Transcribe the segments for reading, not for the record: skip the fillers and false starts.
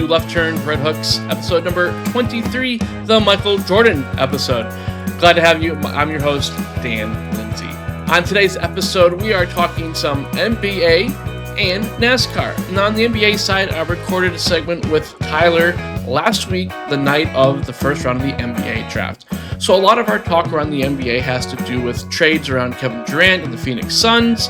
to Left Turn, Red Hooks, episode number 23, the Michael Jordan episode. Glad to have you. I'm your host, Dan Lindsay. On today's episode, we are talking some NBA and NASCAR. And on the NBA side, I recorded a segment with Tyler last week, the night of the first round of the NBA draft. So a lot of our talk around the NBA has to do with trades around Kevin Durant and the Phoenix Suns,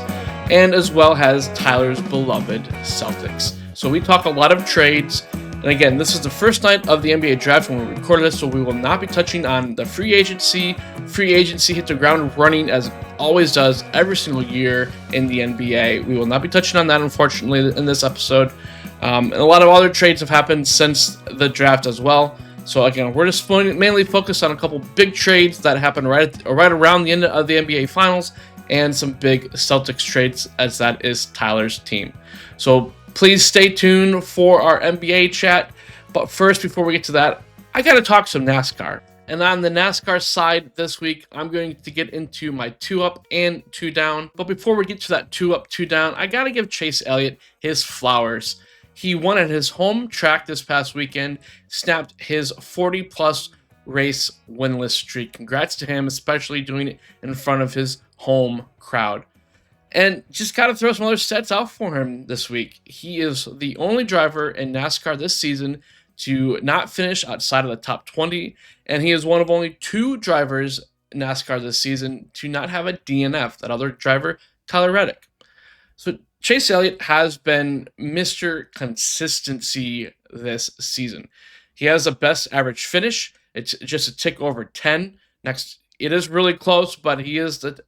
and as well as Tyler's beloved Celtics. So we talk a lot of trades. And again, this is the first night of the NBA draft when we recorded this, so we will not be touching on the free agency. Free agency hit the ground running as it always does every single year in the NBA. We will not be touching on that, unfortunately, in this episode. And a lot of other trades have happened since the draft as well. So again, we're just mainly focused on a couple big trades that happened right around the end of the NBA Finals and some big Celtics trades, as that is Tyler's team. So please stay tuned for our NBA chat. But first, before we get to that, I got to talk some NASCAR. And on the NASCAR side this week, I'm going to get into my 2-up and 2-down. But before we get to that 2-up, 2-down, I got to give Chase Elliott his flowers. He won at his home track this past weekend, snapped his 40-plus race winless streak. Congrats to him, especially doing it in front of his home crowd. And just got to throw some other stats out for him this week. He is the only driver in NASCAR this season to not finish outside of the top 20, and he is one of only 2 drivers in NASCAR this season to not have a DNF, that other driver, Tyler Reddick. So Chase Elliott has been Mr. Consistency this season. He has the best average finish. It's just a tick over 10. Next, it is really close, but he is the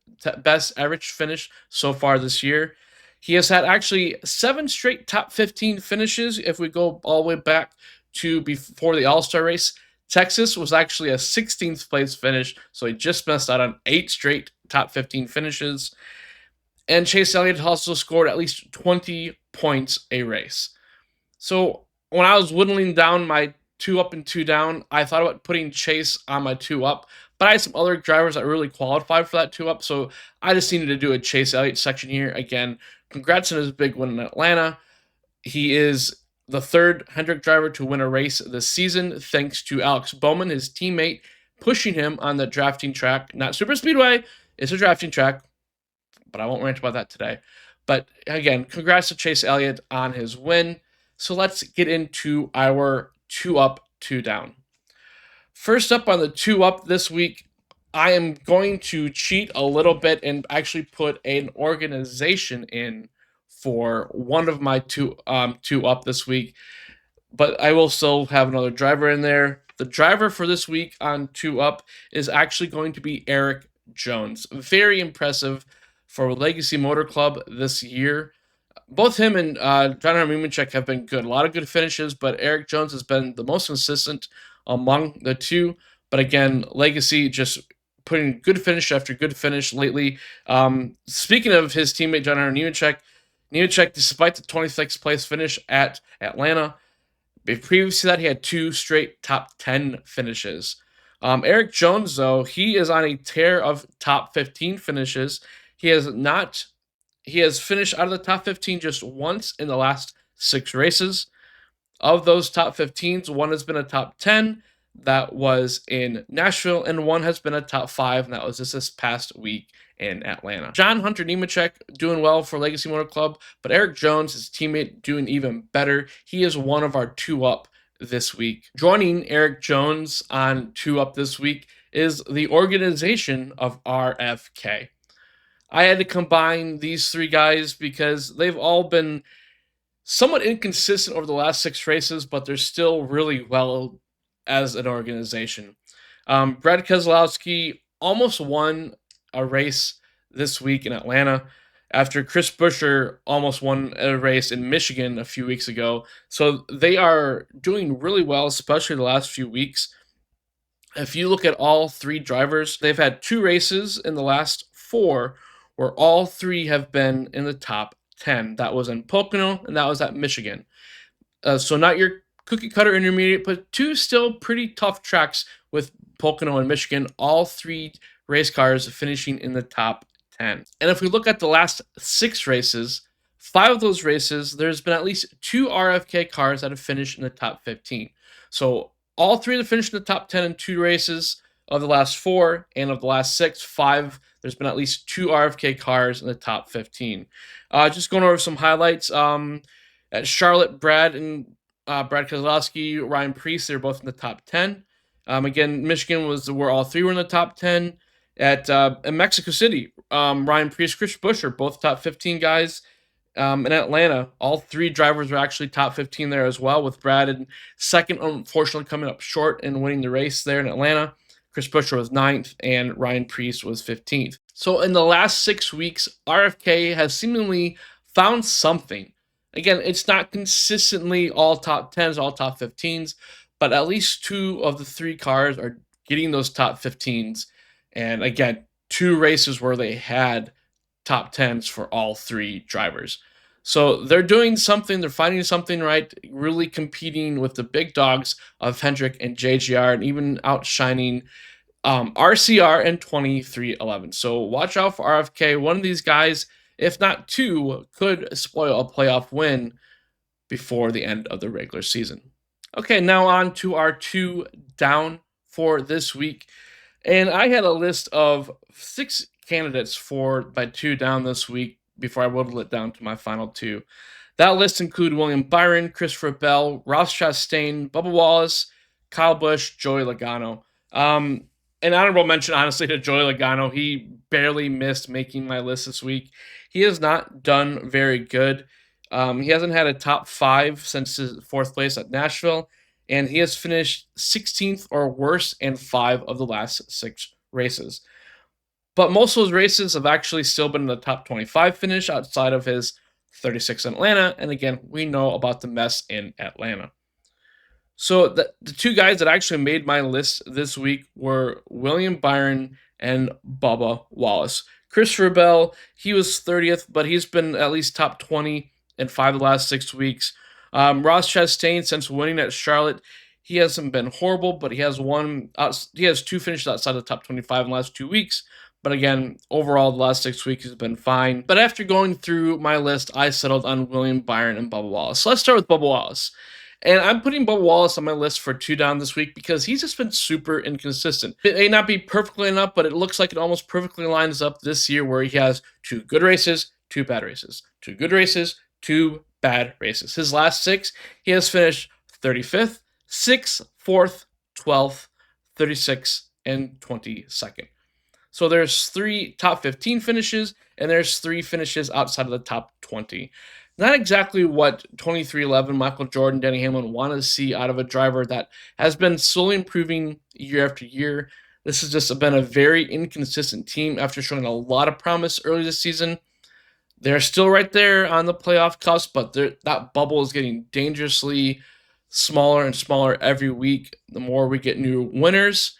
best average finish so far this year. He has had actually 7 straight top 15 finishes. If we go all the way back to before the All-Star race, Texas was actually a 16th place finish, so he just missed out on 8 straight top 15 finishes. And Chase Elliott also scored at least 20 points a race. So when I was whittling down my 2-up and 2-down, I thought about putting Chase on my 2-up, but I had some other drivers that really qualified for that 2-up, so I just needed to do a Chase Elliott section here. Again, congrats on his big win in Atlanta. He is the third Hendrick driver to win a race this season, thanks to Alex Bowman, his teammate, pushing him on the drafting track. Not super speedway, it's a drafting track, but I won't rant about that today. But again, congrats to Chase Elliott on his win. So let's get into our 2-up, 2-down. First up on the 2-up this week, I am going to cheat a little bit and actually put an organization in for one of my 2-up this week, but I will still have another driver in there. The driver for this week on 2-up is actually going to be Erik Jones. Very impressive for Legacy Motor Club this year. Both him and John Nemechek have been good. A lot of good finishes, but Erik Jones has been the most consistent among the two. But again, Legacy just putting good finish after good finish lately. Speaking of his teammate, John Nemechek, despite the 26th place finish at Atlanta, previously that he had 2 straight top 10 finishes. Erik Jones, though, he is on a tear of top 15 finishes. He has finished out of the top 15 just once in the last 6 races. Of those top 15s, one has been a top 10. That was in Nashville, and one has been a top 5, and that was this past week in Atlanta. John Hunter Nemechek doing well for Legacy Motor Club, but Erik Jones, his teammate, doing even better. He is one of our 2-up this week. Joining Erik Jones on 2-up this week is the organization of RFK. I had to combine these 3 guys because they've all been somewhat inconsistent over the last 6 races, but they're still really well as an organization. Brad Keselowski almost won a race this week in Atlanta after Chris Buescher almost won a race in Michigan a few weeks ago. So they are doing really well, especially the last few weeks. If you look at all 3 drivers, they've had 2 races in the last 4 where all 3 have been in the top 10. That was in Pocono, and that was at Michigan. So not your cookie-cutter intermediate, but 2 still pretty tough tracks with Pocono and Michigan. All 3 race cars finishing in the top 10. And if we look at the last 6 races, 5 of those races, there's been at least 2 RFK cars that have finished in the top 15. So all 3 have finished in the top 10 in 2 races of the last 4, and of the last 6, 5, there's been at least 2 RFK cars in the top 15. Just going over some highlights. At Charlotte, Brad Keselowski, Ryan Preece, they're both in the top 10. Again, Michigan was where all 3 were in the top 10. In Mexico City, Ryan Preece, Chris Buescher, both top 15 guys. In Atlanta, all 3 drivers were actually top 15 there as well, with Brad in second, unfortunately coming up short and winning the race there in Atlanta. Chris Buescher was 9th, and Ryan Preece was 15th. So in the last 6 weeks, RFK has seemingly found something. Again, it's not consistently all top 10s, all top 15s, but at least 2 of the 3 cars are getting those top 15s. And again, 2 races where they had top 10s for all 3 drivers. So they're doing something, they're finding something right, really competing with the big dogs of Hendrick and JGR, and even outshining RCR and 2311. So watch out for RFK. One of these guys, if not 2, could spoil a playoff win before the end of the regular season. Okay, now on to our 2 down for this week. And I had a list of 6 candidates for my 2 down this week before I whittled it down to my final 2. That list include William Byron, Christopher Bell, Ross Chastain, Bubba Wallace, Kyle Busch, Joey Logano. An honorable mention, honestly, to Joey Logano. He barely missed making my list this week. He has not done very good. He hasn't had a top 5 since his 4th place at Nashville, and he has finished 16th or worse in 5 of the last 6 races. But most of those races have actually still been in the top 25 finish outside of his 36 in Atlanta. And again, we know about the mess in Atlanta. So the 2 guys that actually made my list this week were William Byron and Bubba Wallace. Christopher Bell, he was 30th, but he's been at least top 20 in 5 of the last 6 weeks. Ross Chastain, since winning at Charlotte, he hasn't been horrible, but he has 2 finishes outside of the top 25 in the last 2 weeks. But again, overall, the last 6 weeks has been fine. But after going through my list, I settled on William Byron and Bubba Wallace. So let's start with Bubba Wallace. And I'm putting Bubba Wallace on my list for 2 down this week because he's just been super inconsistent. It may not be perfectly enough, but it looks like it almost perfectly lines up this year where he has 2 good races, 2 bad races, 2 good races, 2 bad races. His last 6, he has finished 35th, 6th, 4th, 12th, 36th, and 22nd. So there's 3 top 15 finishes, and there's 3 finishes outside of the top 20. Not exactly what 2311, Michael Jordan, Denny Hamlin want to see out of a driver that has been slowly improving year after year. This has just been a very inconsistent team after showing a lot of promise early this season. They're still right there on the playoff cusp, but that bubble is getting dangerously smaller and smaller every week. The more we get new winners,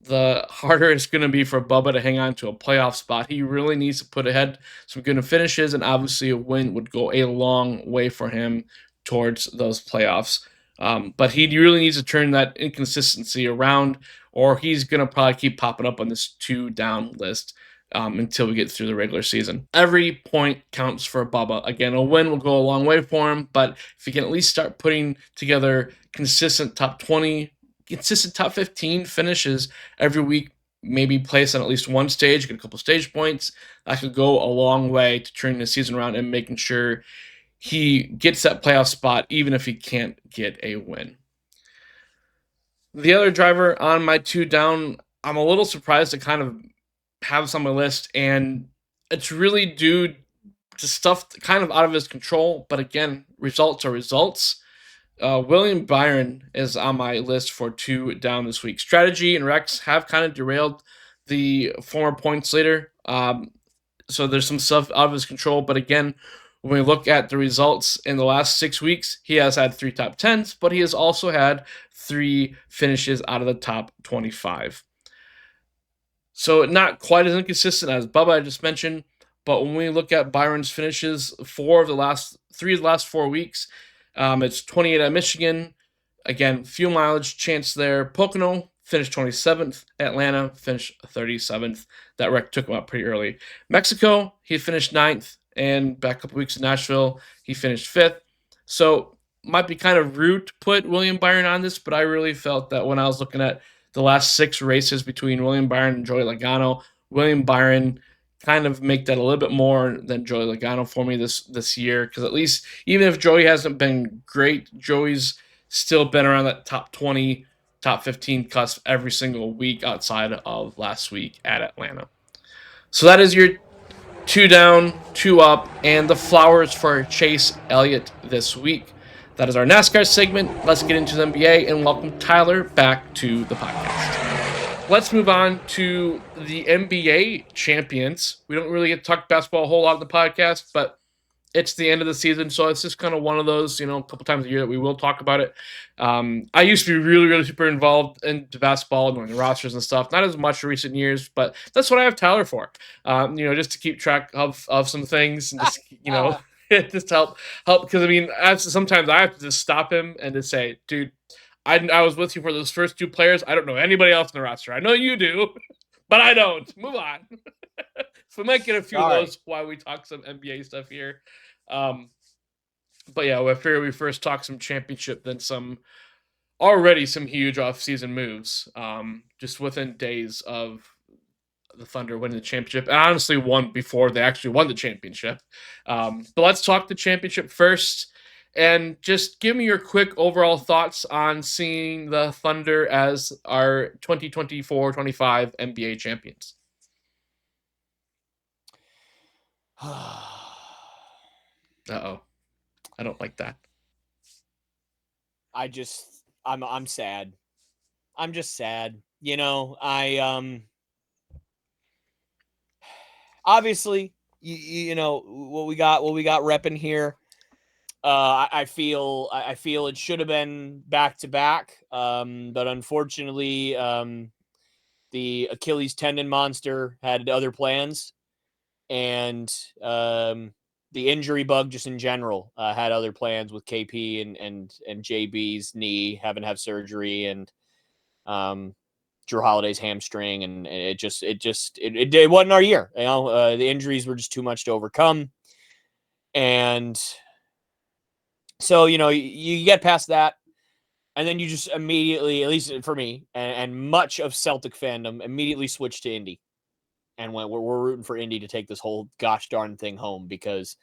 the harder it's going to be for Bubba to hang on to a playoff spot. He really needs to put ahead some good finishes, and obviously a win would go a long way for him towards those playoffs. But he really needs to turn that inconsistency around, or he's going to probably keep popping up on this 2 down list until we get through the regular season. Every point counts for Bubba. Again, a win will go a long way for him, but if he can at least start putting together consistent top 20, consistent top 15 finishes every week, maybe place on at least one stage, get a couple stage points, that could go a long way to turning the season around and making sure he gets that playoff spot, even if he can't get a win. The other driver on my 2 down, I'm a little surprised to kind of have this on my list, and it's really due to stuff kind of out of his control, but again, results are results. William Byron is on my list for 2 down this week. Strategy and wrecks have kind of derailed the former points leader. So there's some stuff out of his control. But again, when we look at the results in the last 6 weeks, he has had 3 top 10s, but he has also had 3 finishes out of the top 25. So not quite as inconsistent as Bubba I just mentioned. But when we look at Byron's finishes, 3 of the last 4 weeks, it's 28 at Michigan. Again, fuel mileage chance there. Pocono finished 27th. Atlanta finished 37th. That wreck took him out pretty early. Mexico, he finished 9th. and back a couple weeks in Nashville, he finished 5th. So might be kind of rude to put William Byron on this, but I really felt that when I was looking at the last 6 races between William Byron and Joey Logano, William Byron kind of make that a little bit more than Joey Logano for me this year, because at least even if Joey hasn't been great, Joey's still been around that top 20, top 15 cusp every single week outside of last week at Atlanta. So that is your 2 down, 2 up, and the flowers for Chase Elliott this week. That is our NASCAR segment. Let's get into the NBA and welcome Tyler back to the podcast. Let's move on to the NBA champions. We don't really get to talk basketball a whole lot on the podcast, but it's the end of the season, so it's just kind of one of those, a couple times a year that we will talk about it. I used to be really, really super involved into basketball, knowing the rosters and stuff. Not as much in recent years, but that's what I have Tyler for. Just to keep track of some things and just, just help. Because sometimes I have to just stop him and just say, dude, I was with you for those first 2 players. I don't know anybody else in the roster. I know you do, but I don't. Move on. So we might get a few of those while we talk some NBA stuff here. But yeah, I figured we first talk some championship, then some huge offseason moves. Just within days of the Thunder winning the championship, and honestly won before they actually won the championship. But let's talk the championship first. And just give me your quick overall thoughts on seeing the Thunder as our 2024-25 NBA champions. Uh-oh. I don't like that. I'm sad. I'm just sad. Obviously, what we got repping here. I feel it should have been back to back. But unfortunately, the Achilles tendon monster had other plans, and the injury bug just in general had other plans with KP and JB's knee having to have surgery, and Drew Holiday's hamstring, and it wasn't our year. The injuries were just too much to overcome, and so you get past that, and then you just immediately, at least for me and much of Celtic fandom, immediately switched to Indy. And we're rooting for Indy to take this whole gosh darn thing home, because,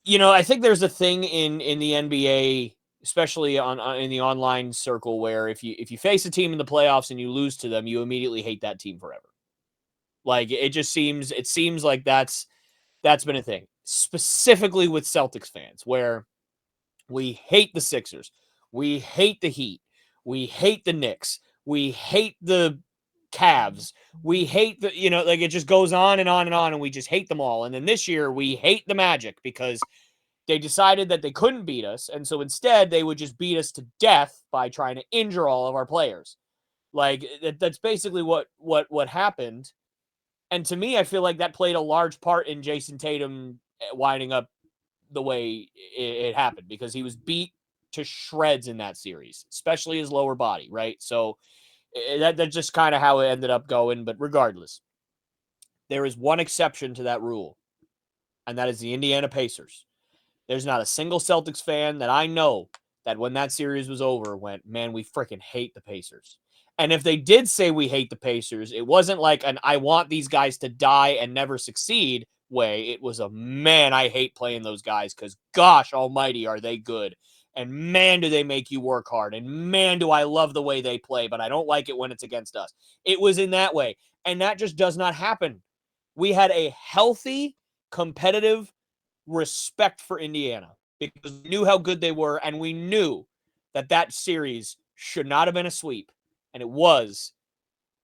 I think there's a thing in the NBA, especially in the online circle, where if you face a team in the playoffs and you lose to them, you immediately hate that team forever. Like it seems like that's been a thing, specifically with Celtics fans, where we hate the Sixers, we hate the Heat, we hate the Knicks, we hate the Cavs, we hate it just goes on and on and on, and we just hate them all. And then this year we hate the Magic because they decided that they couldn't beat us, and so instead they would just beat us to death by trying to injure all of our players. Like that's basically what happened. And to me, I feel like that played a large part in Jason Tatum winding up the way it happened, because he was beat to shreds in that series, especially his lower body, right? So that's just kind of how it ended up going. But regardless, there is one exception to that rule, and that is the Indiana Pacers. There's not a single Celtics fan that I know that when that series was over went, man, we freaking hate the Pacers. And if they did say we hate the Pacers, it wasn't like an I want these guys to die and never succeed way. It was a, man, I hate playing those guys because gosh almighty, are they good. And man, do they make you work hard. And man, do I love the way they play, but I don't like it when it's against us. It was in that way. And that just does not happen. We had a healthy, competitive respect for Indiana because we knew how good they were, and we knew that series should not have been a sweep. And it was.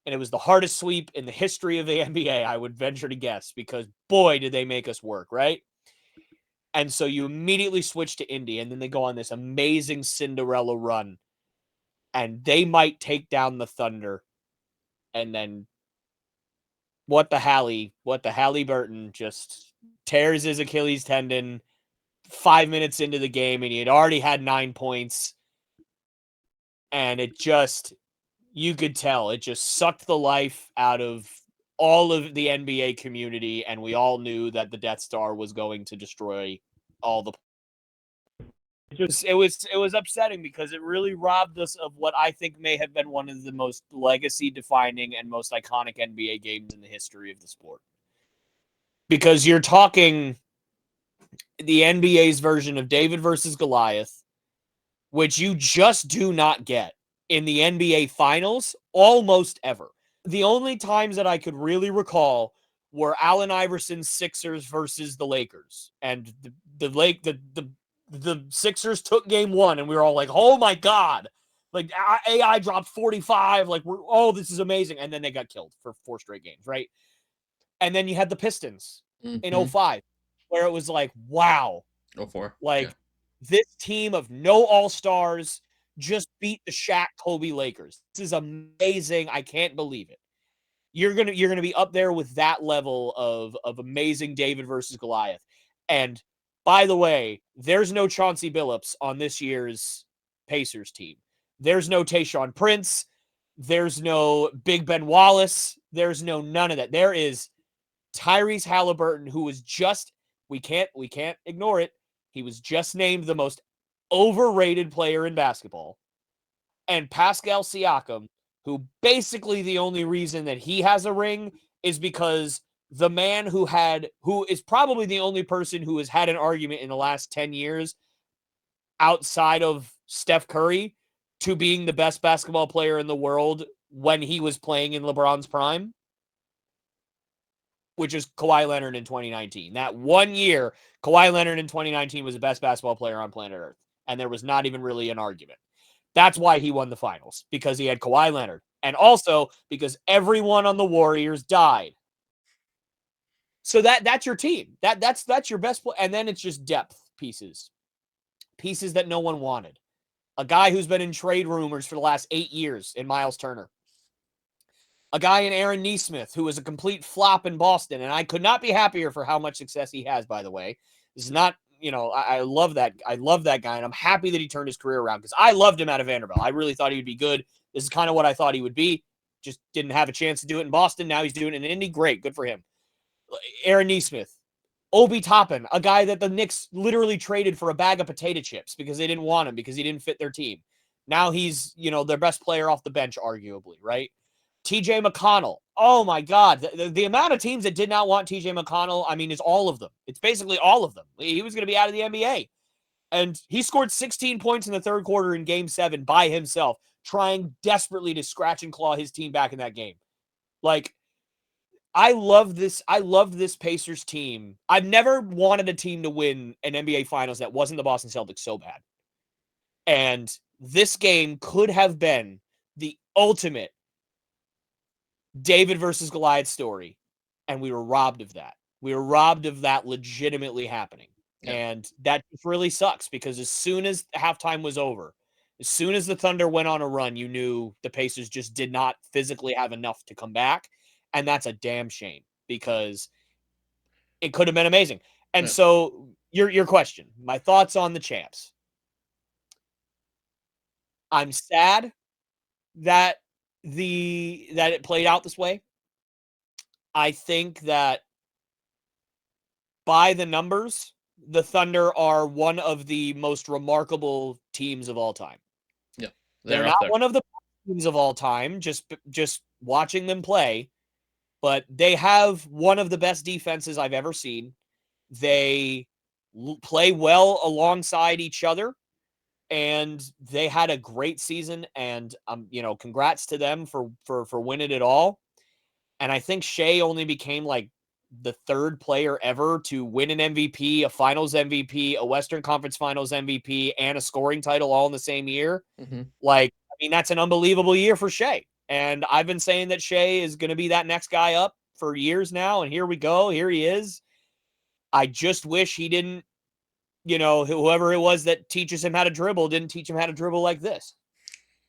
And it was the hardest sweep in the history of the NBA, I would venture to guess, because boy, did they make us work, right? And so you immediately switch to Indy, and then they go on this amazing Cinderella run, and they might take down the Thunder. And then what the Halliburton just tears his Achilles tendon 5 minutes into the game, and he had already had 9 points. And it just, you could tell, it just sucked the life out of all of the NBA community, and we all knew that the Death Star was going to destroy all the. It was upsetting because it really robbed us of what I think may have been one of the most legacy-defining and most iconic NBA games in the history of the sport. Because you're talking the NBA's version of David versus Goliath, which you just do not get in the NBA Finals almost ever. The only times that I could really recall were Allen Iverson's Sixers versus the Lakers, and the Sixers took game one, and we were all like, "Oh my god!" Like AI dropped 45. Like this is amazing, and then they got killed for 4 straight games, right? And then you had the Pistons in 05, where it was like, wow, 04. Like this team of no all-stars just beat the Shaq Kobe Lakers. This is amazing. I can't believe it. You're gonna be up there with that level of amazing David versus Goliath. And by the way, there's no Chauncey Billups on this year's Pacers team. There's no Tayshaun Prince. There's no Big Ben Wallace. There's no none of that. There is Tyrese Halliburton, who was just we can't ignore it. He was just named the most overrated player in basketball. And Pascal Siakam, who basically the only reason that he has a ring is because the man who is probably the only person who has had an argument in the last 10 years outside of Steph Curry to being the best basketball player in the world when he was playing in LeBron's prime, which is Kawhi Leonard in 2019. That 1 year, Kawhi Leonard in 2019 was the best basketball player on planet Earth, and there was not even really an argument. That's why he won the finals, because he had Kawhi Leonard, and also because everyone on the Warriors died. So that's your team. That's your best play, and then it's just depth pieces that no one wanted. A guy who's been in trade rumors for the last 8 years in Miles Turner. A guy in Aaron Nesmith, who is a complete flop in Boston, and I could not be happier for how much success he has, by the way. This is not, I love that. I love that guy, and I'm happy that he turned his career around because I loved him out of Vanderbilt. I really thought he would be good. This is kind of what I thought he would be. Just didn't have a chance to do it in Boston. Now he's doing it in Indy. Great. Good for him. Aaron Nesmith. Obi Toppin, a guy that the Knicks literally traded for a bag of potato chips because they didn't want him because he didn't fit their team. Now he's, their best player off the bench, arguably, right? TJ McConnell. Oh my God. The amount of teams that did not want TJ McConnell, is all of them. It's basically all of them. He was going to be out of the NBA. And he scored 16 points in the third quarter in game 7 by himself, trying desperately to scratch and claw his team back in that game. Like, I love this Pacers team. I've never wanted a team to win an NBA Finals that wasn't the Boston Celtics so bad. And this game could have been the ultimate David versus Goliath story. And we were robbed of that. We were robbed of that legitimately happening. Yeah. And that really sucks because as soon as halftime was over, as soon as the Thunder went on a run, you knew the Pacers just did not physically have enough to come back. And that's a damn shame because it could have been amazing. And so your question, my thoughts on the champs. I'm sad that it played out this way. I think that by the numbers, the Thunder are one of the most remarkable teams of all time. Yeah. They're not one of the teams of all time, just watching them play. But they have one of the best defenses I've ever seen. They play well alongside each other, and they had a great season. And congrats to them for winning it all. And I think Shea only became like the third player ever to win an MVP, a Finals MVP, a Western Conference Finals MVP, and a scoring title all in the same year. Mm-hmm. That's an unbelievable year for Shea. And I've been saying that Shea is going to be that next guy up for years now. And here we go. Here he is. I just wish he didn't, whoever it was that teaches him how to dribble didn't teach him how to dribble like this.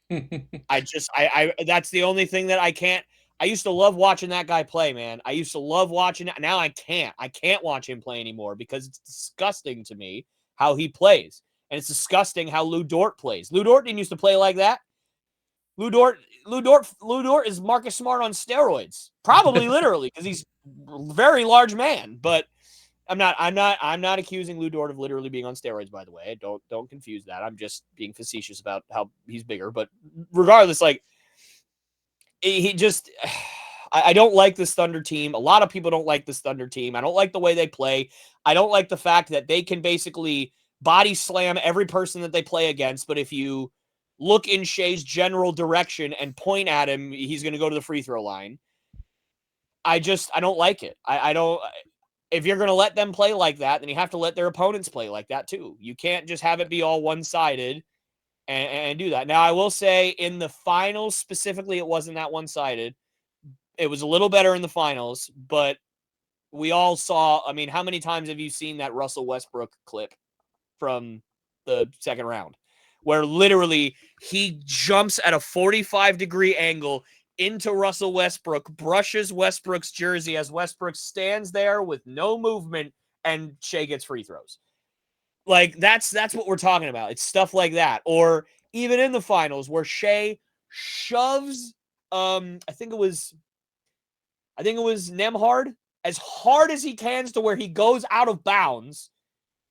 That's the only thing that I can't. I used to love watching that guy play, man. I used to love watching it. Now I can't. I can't watch him play anymore because it's disgusting to me how he plays. And it's disgusting how Lou Dort plays. Lou Dort didn't used to play like that. Lou Dort is Marcus Smart on steroids, probably literally, because he's a very large man. But I'm not accusing Lou Dort of literally being on steroids, by the way. Don't confuse that. I'm just being facetious about how he's bigger. But regardless, like he just I don't like this Thunder team. A lot of people don't like this Thunder team. I don't like the way they play. I don't like the fact that they can basically body slam every person that they play against, but if you look in Shea's general direction and point at him, he's going to go to the free throw line. I don't like it. I don't. If you're going to let them play like that, then you have to let their opponents play like that too. You can't just have it be all one-sided and do that. Now, I will say in the finals specifically, it wasn't that one-sided. It was a little better in the finals, but we all saw, I mean, how many times have you seen that Russell Westbrook clip from the second round where literally he jumps at a 45-degree angle into Russell Westbrook, brushes Westbrook's jersey as Westbrook stands there with no movement, and Shea gets free throws. Like, that's what we're talking about. It's stuff like that. Or even in the finals where Shea shoves, I think it was Nembhard as hard as he can to where he goes out of bounds,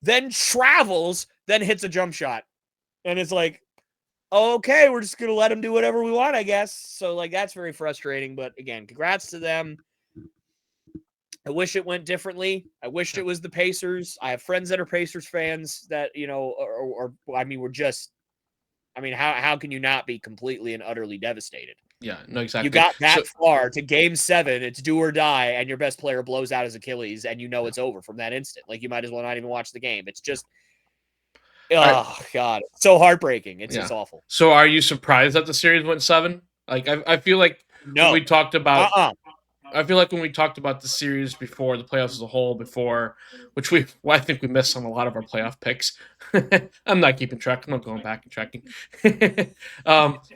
then travels, then hits a jump shot. And it's like, okay, we're just going to let him do whatever we want, I guess. So, like, that's very frustrating. But, again, congrats to them. I wish it went differently. I wish it was the Pacers. I have friends that are Pacers fans that, you know, we're just, I mean, how can you not be completely and utterly devastated? Yeah, no, exactly. You got that far to game 7. It's do or die, and your best player blows out his Achilles, and you know it's over from that instant. Like, you might as well not even watch the game. It's just, oh, God. It's so heartbreaking. It's just awful. So are you surprised that the series went 7? Like, I feel like when we talked about I feel like when we talked about the series before, the playoffs as a whole before, which I think we missed on a lot of our playoff picks. I'm not keeping track. I'm not going back and checking.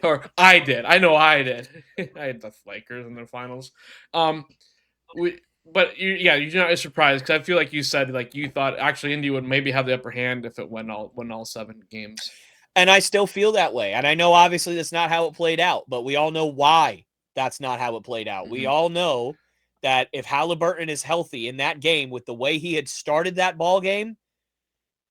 Or I did. I know I did. I had the Lakers in the finals. But you're not surprised because I feel like you said like you thought actually Indy would maybe have the upper hand if it went all 7 games. And I still feel that way. And I know obviously that's not how it played out, but we all know why that's not how it played out. Mm-hmm. We all know that if Halliburton is healthy in that game with the way he had started that ball game,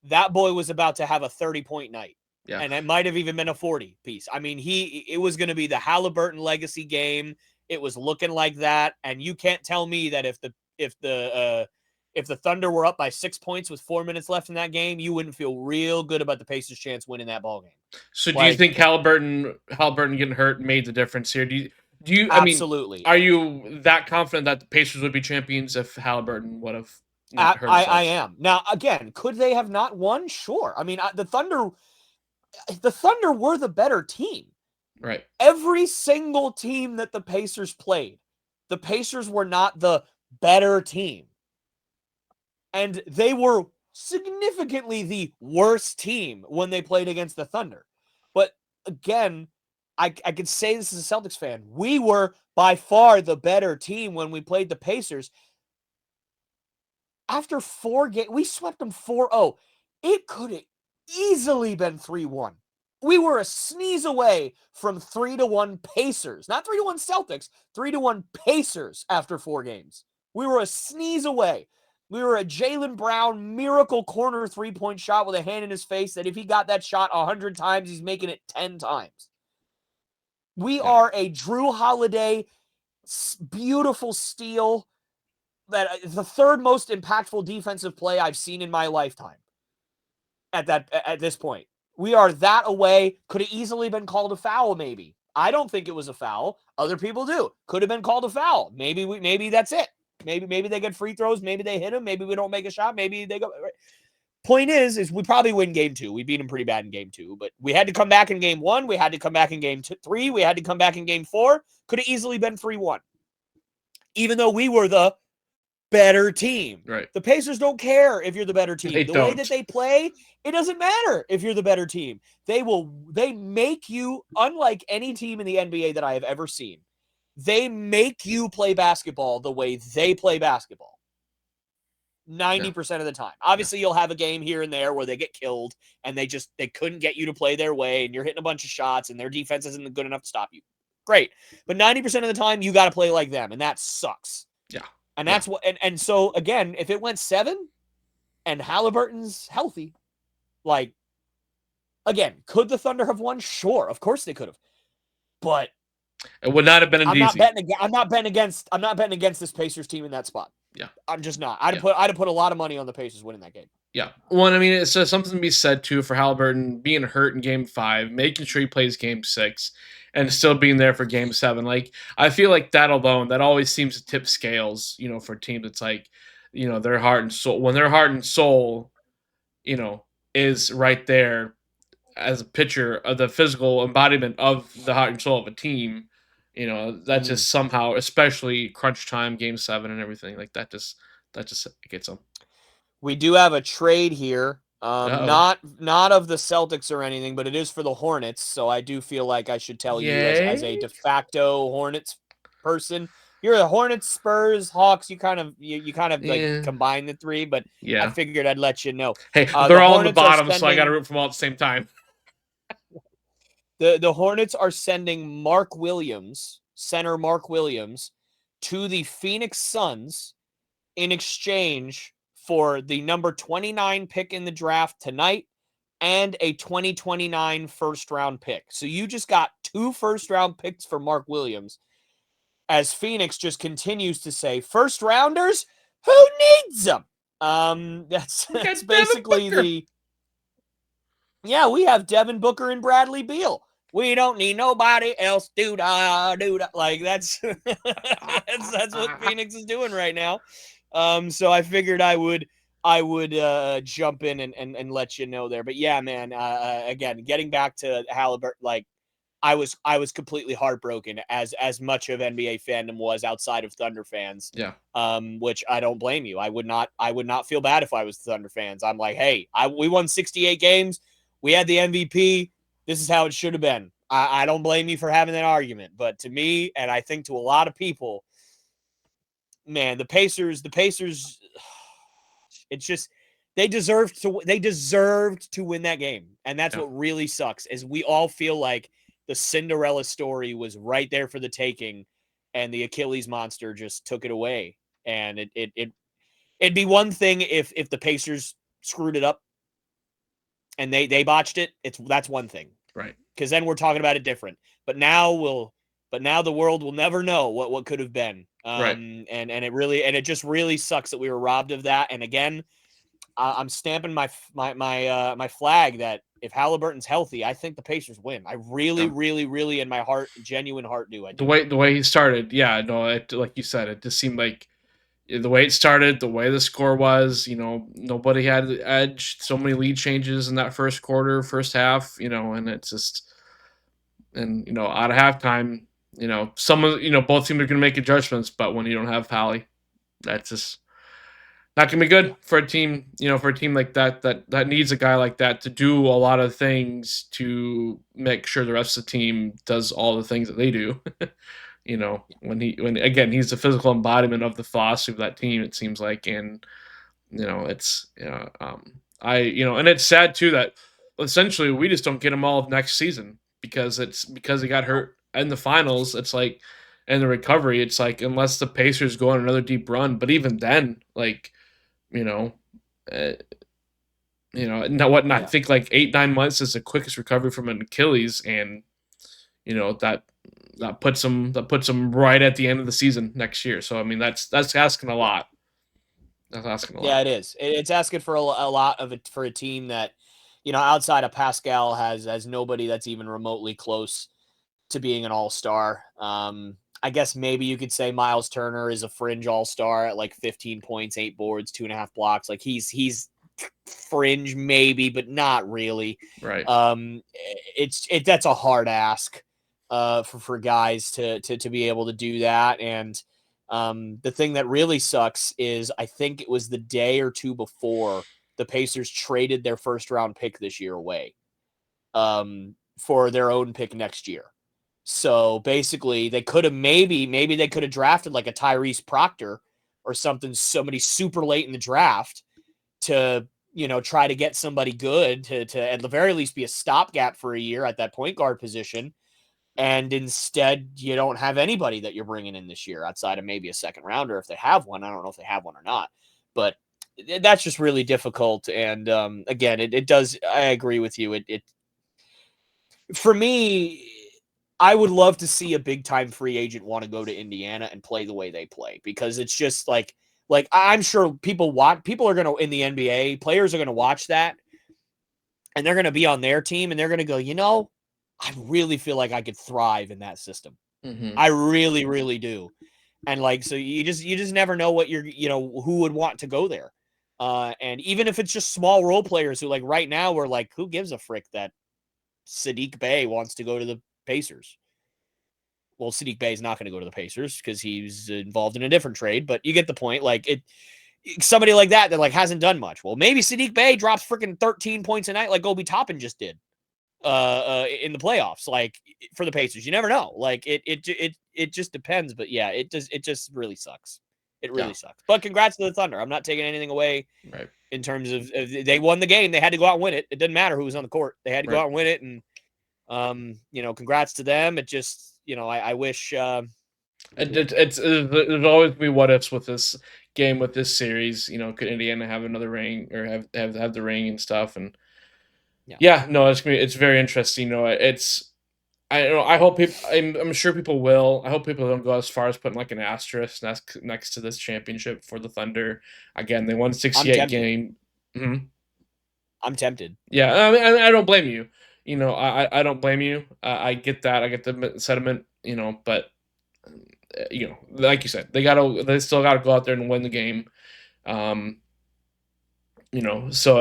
that boy was about to have a 30-point night. Yeah. And it might have even been a 40 piece. I mean, it was going to be the Halliburton legacy game. It was looking like that. And you can't tell me that if the Thunder were up by 6 points with 4 minutes left in that game, you wouldn't feel real good about the Pacers' chance winning that ball game. So do you think Halliburton getting hurt made the difference here? Do you absolutely? Are you that confident that the Pacers would be champions if Halliburton would have not hurt himself? I am. Now, again, could they have not won? Sure. I mean, the Thunder were the better team. Right. Every single team that the Pacers played, the Pacers were not the better team. And they were significantly the worst team when they played against the Thunder. But again, I could say this as a Celtics fan. We were by far the better team when we played the Pacers. After 4 games, we swept them 4-0. It could have easily been 3-1. We were a sneeze away from 3-1 Pacers. Not 3-1 Celtics, 3-1 Pacers after 4 games. We were a sneeze away. We were a Jaylen Brown miracle corner 3-point shot with a hand in his face that if he got that shot 100 times, he's making it 10 times. We are a Drew Holiday beautiful steal that the 3rd most impactful defensive play I've seen in my lifetime at this point. We are that away. Could have easily been called a foul, maybe. I don't think it was a foul. Other people do. Could have been called a foul. Maybe that's it. Maybe they get free throws. Maybe they hit him. Maybe we don't make a shot. Maybe they go. Point is we probably win game 2. We beat them pretty bad in game 2, but we had to come back in game 1. We had to come back in game 3. We had to come back in game 4. Could have easily been 3-1. Even though we were the better team. Right. The Pacers don't care if you're the better team. The way that they play, it doesn't matter if you're the better team. They make you, unlike any team in the NBA that I have ever seen, they make you play basketball the way they play basketball. 90% of the time. Obviously, you'll have a game here and there where they get killed and they couldn't get you to play their way and you're hitting a bunch of shots and their defense isn't good enough to stop you. Great. But 90% of the time, you got to play like them, and that sucks. Yeah. And that's what, and so again, if it went 7 and Halliburton's healthy, like, again, could the Thunder have won? Sure. Of course they could have. But it would not have been I'm easy. I'm not betting against this Pacers team in that spot. Yeah. I'm just not. I'd have put a lot of money on the Pacers winning that game. Yeah. Well, I mean, it's something to be said, too, for Halliburton being hurt in Game 5, making sure he plays Game 6, and still being there for Game 7. Like, I feel like that alone, that always seems to tip scales, for teams. It's like, their heart and soul. When their heart and soul, is right there as a picture of the physical embodiment of the heart and soul of a team, that just somehow, especially crunch time, Game 7 and everything, like that just gets them. We do have a trade here. Not of the Celtics or anything, but it is for the Hornets. So I do feel like I should tell you as a de facto Hornets person. You're the Hornets, Spurs, Hawks. You kind of like combine the three, but I figured I'd let you know. Hey, they're all on the bottom, so I got to root for them all at the same time. The Hornets are sending center Mark Williams, to the Phoenix Suns in exchange for the number 29 pick in the draft tonight and a 2029 first-round pick. So you just got 2 first-round picks for Mark Williams, as Phoenix just continues to say, first-rounders? Who needs them? That's basically we have Devin Booker and Bradley Beal. We don't need nobody else. Do-da. Like, that's that's what Phoenix is doing right now. So I figured I would jump in and let you know there. But yeah, man, again, getting back to Halliburton, like, I was completely heartbroken as much of NBA fandom was outside of Thunder fans. Yeah. Which I don't blame you. I would not feel bad if I was Thunder fans. I'm like, hey, we won 68 games. We had the MVP. This is how it should have been. I don't blame you for having that argument. But to me, and I think to a lot of people, man, the Pacers, it's just they deserved to win that game. And that's what really sucks, is we all feel like the Cinderella story was right there for the taking, and the Achilles monster just took it away. And it'd be one thing if the Pacers screwed it up and they botched it. That's one thing. Right. Because then we're talking about it different. But now the world will never know what could have been. Right. And it just really sucks that we were robbed of that. And again, I'm stamping my flag that if Halliburton's healthy, I think the Pacers win. I really in my heart, genuine heart, do. The way he started, like you said, it just seemed like the way it started, the way the score was, nobody had the edge. So many lead changes in that first quarter, first half, and it's just, and out of halftime, both teams are going to make adjustments, but when you don't have Pally, that's just not going to be good for a team, for a team like that needs a guy like that to do a lot of things to make sure the rest of the team does all the things that they do. When he's the physical embodiment of the philosophy of that team, it seems like, and it's and it's sad too that essentially we just don't get him all of next season because he got hurt in the finals. It's like, in the recovery, it's like, unless the Pacers go on another deep run, but even then, like, I think like 8-9 months is the quickest recovery from an Achilles, and that puts them right at the end of the season next year. So I mean, that's asking a lot. That's asking a lot. Yeah, it is. It's asking for a lot of it for a team that, outside of Pascal has nobody that's even remotely close to being an all-star. I guess maybe you could say Miles Turner is a fringe all-star at like 15 points, 8 boards, 2.5 blocks. Like he's fringe maybe, but not really. Right. That's a hard ask for guys to be able to do that. And the thing that really sucks is I think it was the day or two before the Pacers traded their first round pick this year away for their own pick next year. So basically they could have maybe they could have drafted like a Tyrese Proctor or somebody super late in the draft to, try to get somebody good to at the very least be a stopgap for a year at that point guard position. And instead, you don't have anybody that you're bringing in this year outside of maybe a second rounder if they have one. I don't know if they have one or not, but that's just really difficult. And again, it does. I agree with you. It for me, I would love to see a big time free agent want to go to Indiana and play the way they play, because it's just like I'm sure people are going to, in the NBA, players are going to watch that and they're going to be on their team and they're going to go, I really feel like I could thrive in that system. Mm-hmm. I really, really do. And so you just never know what who would want to go there. And even if it's just small role players who, like, right now we're like, who gives a frick that Saddiq Bey wants to go to the Pacers? Well, Saddiq Bey is not going to go to the Pacers because he's involved in a different trade, but you get the point. Somebody like that like hasn't done much. Well, maybe Saddiq Bey drops freaking 13 points a night like Obi Toppin just did in the playoffs, like, for the Pacers. You never know. It just depends. But yeah, it just really sucks. It really sucks. But congrats to the Thunder. I'm not taking anything away in terms of they won the game. They had to go out and win it. It didn't matter who was on the court. They had to go out and win it. And congrats to them. It just, I wish. There's always be what ifs with this game, with this series. Could Indiana have another ring or have the ring and stuff? And it's very interesting. I hope people. I'm sure people will. I hope people don't go as far as putting like an asterisk next to this championship for the Thunder. Again, they won 68 game. Mm-hmm. I'm tempted. Yeah, I don't blame you. I don't blame you. I get that. I get the sentiment. But like you said, they still gotta go out there and win the game. So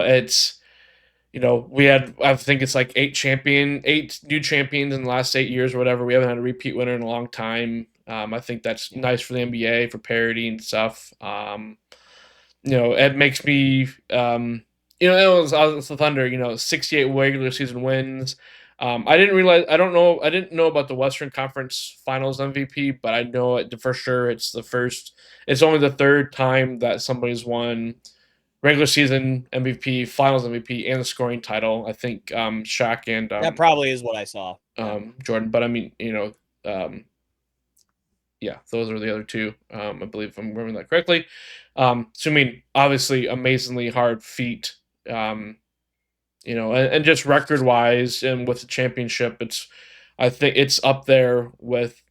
it's. We had, I think it's like 8 new champions in the last 8 years or whatever. We haven't had a repeat winner in a long time. I think that's nice for the NBA, for parity and stuff. It makes me, it was the Thunder, 68 regular season wins. I didn't know about the Western Conference Finals MVP, but I know it for sure. It's only the third time that somebody's won regular season MVP, Finals MVP, and the scoring title. I think Shaq and that probably is what I saw. Jordan, but I mean, those are the other two. I believe, if I'm remembering that correctly. So I mean, obviously, amazingly hard feat. And just record wise, and with the championship, I think it's up there with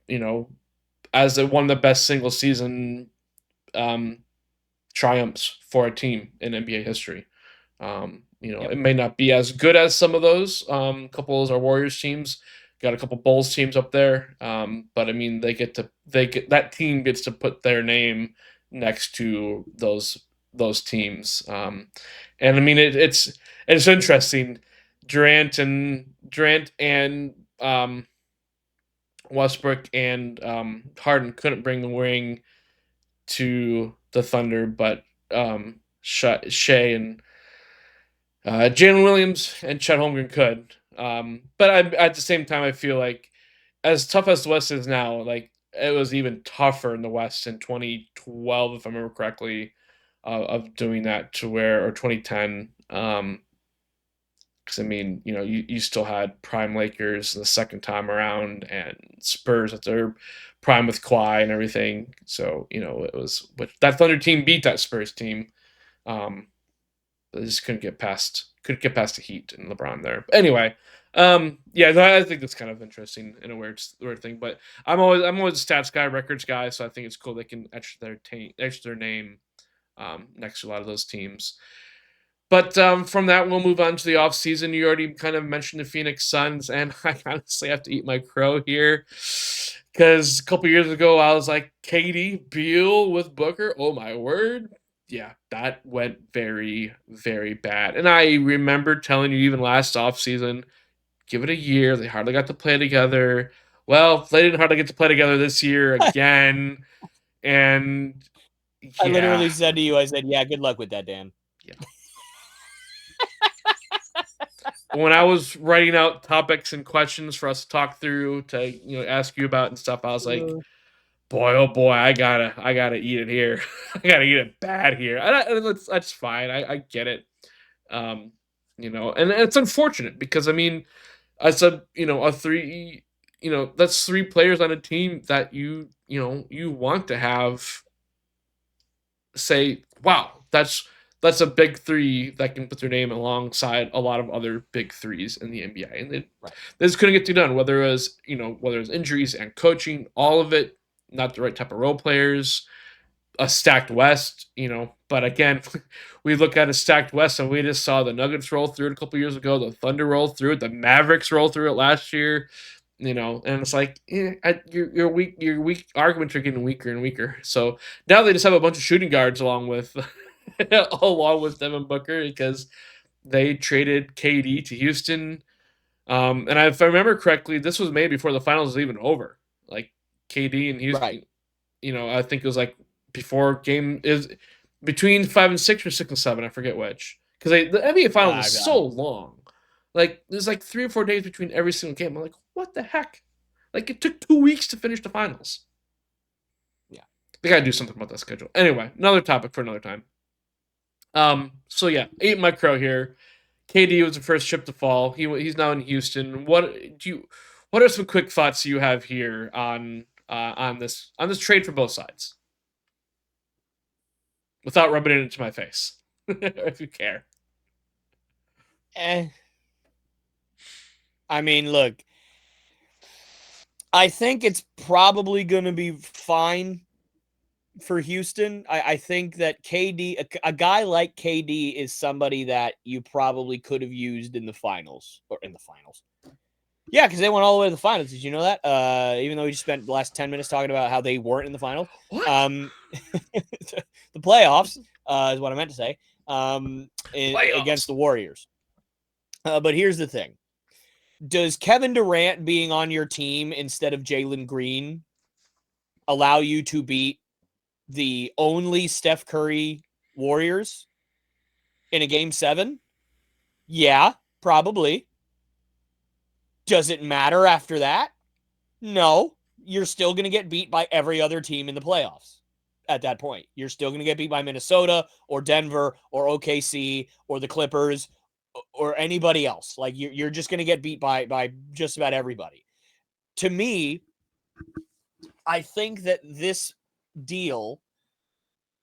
as one of the best single season triumphs for a team in NBA history. It may not be as good as some of those. Couple of our Warriors teams, got a couple Bulls teams up there. But I mean, that team gets to put their name next to those teams. And I mean, it's interesting. Durant and Westbrook and Harden couldn't bring the ring to the Thunder, but Shea and Jalen Williams and Chet Holmgren could. But at the same time, I feel like as tough as the West is now, like, it was even tougher in the West in 2012, if I remember correctly, of doing that or 2010. Because I mean, you still had prime Lakers the second time around, and Spurs at their prime with Kawhi and everything. So it was, but that Thunder team beat that Spurs team. They just couldn't get past the Heat and LeBron there. But anyway, I think that's kind of interesting in a weird thing. But I'm always a stats guy, records guy, so I think it's cool they can etch their name next to a lot of those teams. But from that, we'll move on to the offseason. You already kind of mentioned the Phoenix Suns, and I honestly have to eat my crow here, because a couple years ago, I was like, KD, Beal with Booker, oh my word. Yeah, that went very, very bad. And I remember telling you even last offseason, give it a year. They hardly got to play together. Well, they didn't hardly get to play together this year again. And yeah. I literally said to you, I said, yeah, good luck with that, Dan. Yeah. When I was writing out topics and questions for us to talk through, to ask you about and stuff, I was like, boy, oh boy, I gotta eat it here. I gotta eat it bad here. And that's fine. I get it. Um, and it's unfortunate because I mean, as a three, that's three players on a team that you want to have say, wow, that's a big three that can put their name alongside a lot of other big threes in the NBA, and they just couldn't get done. Whether it was injuries and coaching, all of it, not the right type of role players, a stacked West, But again, we look at a stacked West, and we just saw the Nuggets roll through it a couple years ago, the Thunder roll through it, the Mavericks roll through it last year. And it's like your weak arguments are getting weaker and weaker. So now they just have a bunch of shooting guards along with Devin Booker because they traded KD to Houston. And if I remember correctly, this was made before the finals was even over. Like KD and Houston, Right. I think it was like before game is between 5 and 6 or 6 and 7. I forget which because the NBA finals is so long. Like there's like 3 or 4 days between every single game. I'm like, what the heck? Like it took 2 weeks to finish the finals. Yeah, they gotta do something about that schedule. Anyway, another topic for another time. So yeah, ate my crow here. KD was the first ship to fall. He's now in Houston. What are some quick thoughts you have here on this trade for both sides? Without rubbing it into my face, if you care. I mean, look, I think it's probably going to be fine for Houston. I think that KD, a guy like KD, is somebody that you probably could have used in the finals. Yeah, because they went all the way to the finals. Did you know that? Even though we just spent the last 10 minutes talking about how they weren't in the finals. What? The playoffs is what I meant to say. Against the Warriors. But here's the thing. Does Kevin Durant being on your team instead of Jalen Green allow you to beat the only Steph Curry Warriors in a game 7? Yeah, probably. Does it matter after that? No. You're still going to get beat by every other team in the playoffs at that point. You're still going to get beat by Minnesota or Denver or OKC or the Clippers or anybody else. Like you're just going to get beat by just about everybody. To me, I think that this deal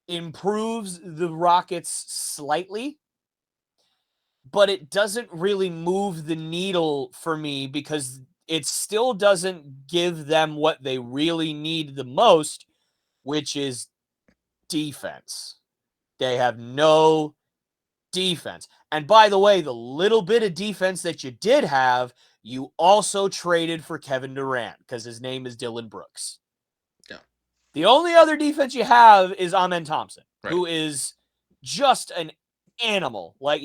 improves the Rockets slightly, but it doesn't really move the needle for me because it still doesn't give them what they really need the most, which is defense. They have no defense. And by the way, the little bit of defense that you did have, you also traded for Kevin Durant because his name is Dylan Brooks. Yeah. The only other defense you have is Amen Thompson, who is just an animal. Like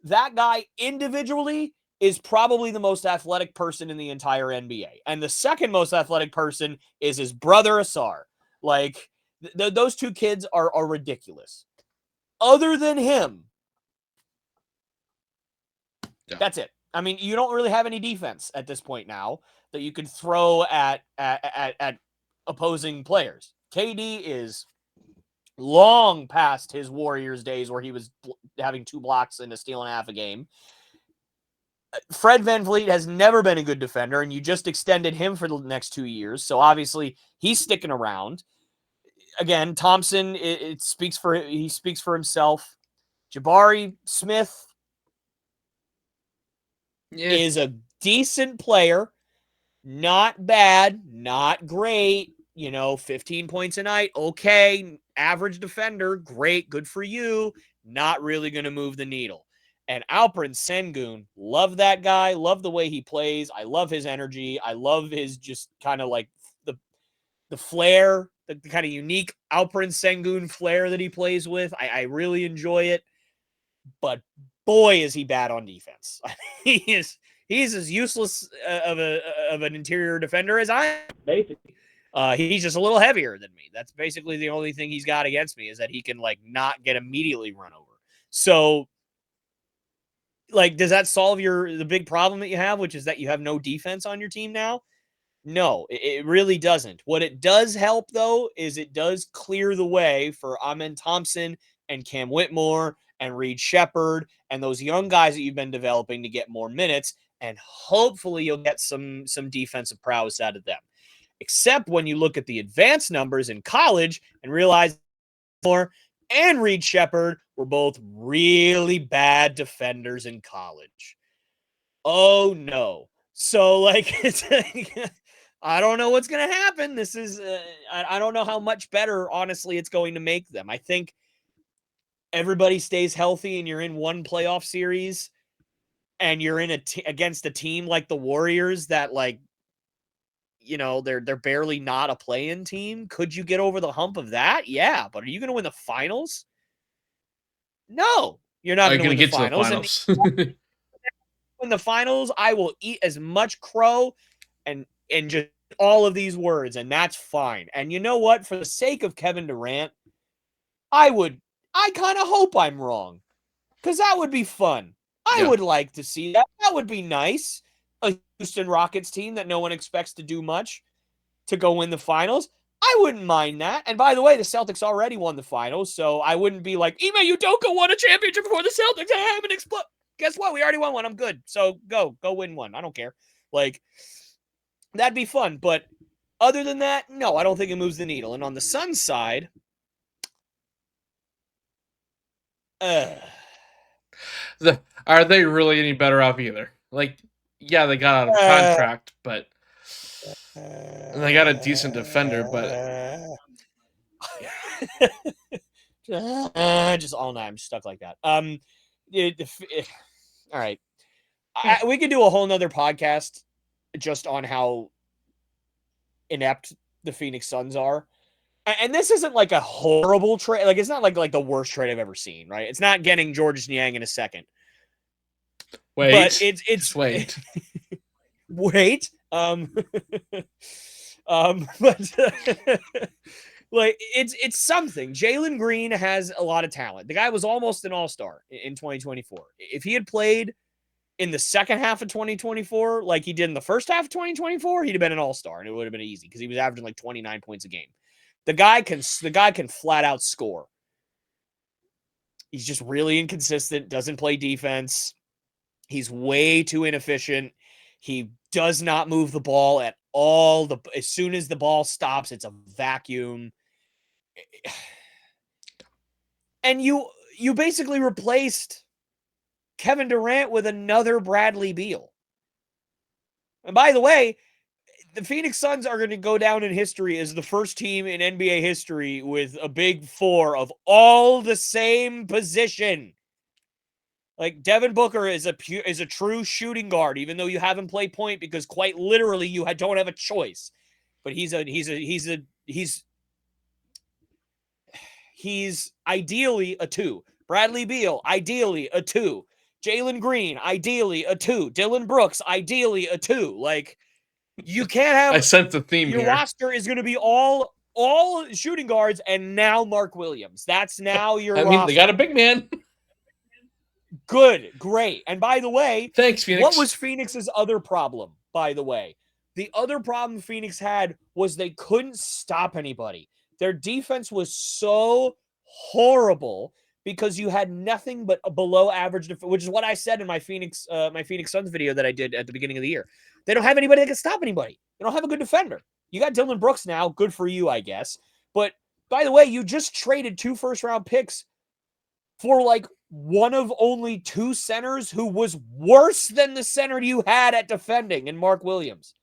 that guy individually is probably the most athletic person in the entire NBA. And the second most athletic person is his brother Asar. Like those two kids are ridiculous. Other than him, that's it. I mean, you don't really have any defense at this point now that you can throw at opposing players. KD is long past his Warriors days where he was having 2 blocks and a steal and a half a game. Fred VanVleet has never been a good defender, and you just extended him for the next 2 years. So obviously he's sticking around. Again, Thompson, he speaks for himself. Jabari Smith is a decent player. Not bad, not great. 15 points a night. Okay. Average defender. Great. Good for you. Not really going to move the needle. And Alperen Sengun, love that guy. Love the way he plays. I love his energy. I love his just kind of like the flair, the kind of unique Alperen Sengun flair that he plays with. I really enjoy it. But boy, is he bad on defense. He's as useless of an interior defender as I am, basically. He's just a little heavier than me. That's basically the only thing he's got against me is that he can not get immediately run over. So does that solve the big problem that you have, which is that you have no defense on your team now? No, it really doesn't. What it does help, though, is it does clear the way for Amen Thompson and Cam Whitmore and Reed Shepard and those young guys that you've been developing to get more minutes, and hopefully you'll get some defensive prowess out of them. Except when you look at the advanced numbers in college and realize Moore and Reed Shepard were both really bad defenders in college. Oh, no. So, like, it's I don't know what's going to happen. This is, I don't know how much better, honestly, it's going to make them. I think everybody stays healthy and you're in one playoff series and you're in against a team like the Warriors that, like, you know, they're barely not a play-in team. Could you get over the hump of that? Yeah, but are you going to win the finals? No, you're not going to win the finals. In the finals, I will eat as much crow and just all of these words, and that's fine. And you know what? For the sake of Kevin Durant, I kind of hope I'm wrong, because that would be fun. I would like to see that. That would be nice. A Houston Rockets team that no one expects to do much to go win the finals. I wouldn't mind that. And by the way, the Celtics already won the finals, so I wouldn't be like, Ime Udoka won a championship before the Celtics. I haven't exploded. Guess what? We already won one. I'm good. So go win one. I don't care. Like, that'd be fun. But other than that, no, I don't think it moves the needle. And on the Suns side, are they really any better off either? Like, yeah, they got out of contract, but and they got a decent defender, but just all night I'm stuck like that. All right. We could do a whole nother podcast just on how inept the Phoenix Suns are. And this isn't like a horrible trade. Like, it's not like the worst trade I've ever seen, right? It's not getting Georges Niang in a second. Wait. But it's just wait. wait. But like, it's something. Jalen Green has a lot of talent. The guy was almost an all-star in 2024. If he had played in the second half of 2024 like he did in the first half of 2024, he'd have been an all-star, and it would have been easy because he was averaging like 29 points a game. The guy can flat out score. He's just really inconsistent, doesn't play defense. He's way too inefficient. He does not move the ball at all. As soon as the ball stops, it's a vacuum. And you basically replaced Kevin Durant with another Bradley Beal. And by the way, the Phoenix Suns are going to go down in history as the first team in NBA history with a big four of all the same position. Like, Devin Booker is a true shooting guard, even though you haven't played point because quite literally you don't have a choice. But he's ideally a 2. Bradley Beal, ideally a 2. Jalen Green, ideally a 2. Dylan Brooks, ideally a 2. Like, you can't have. I sense a theme your here. roster is going to be all shooting guards, and now Mark Williams. That's now your roster. They got a big man. Good, great. And by the way, thanks, Phoenix. What was Phoenix's other problem, by the way? The other problem Phoenix had was they couldn't stop anybody. Their defense was so horrible because you had nothing but a below average, which is what I said in my Phoenix Suns video that I did at the beginning of the year. They don't have anybody that can stop anybody. They don't have a good defender. You got Dylan Brooks now. Good for you, I guess. But by the way, you just traded 2 first-round picks for like one of only 2 centers who was worse than the center you had at defending in Mark Williams.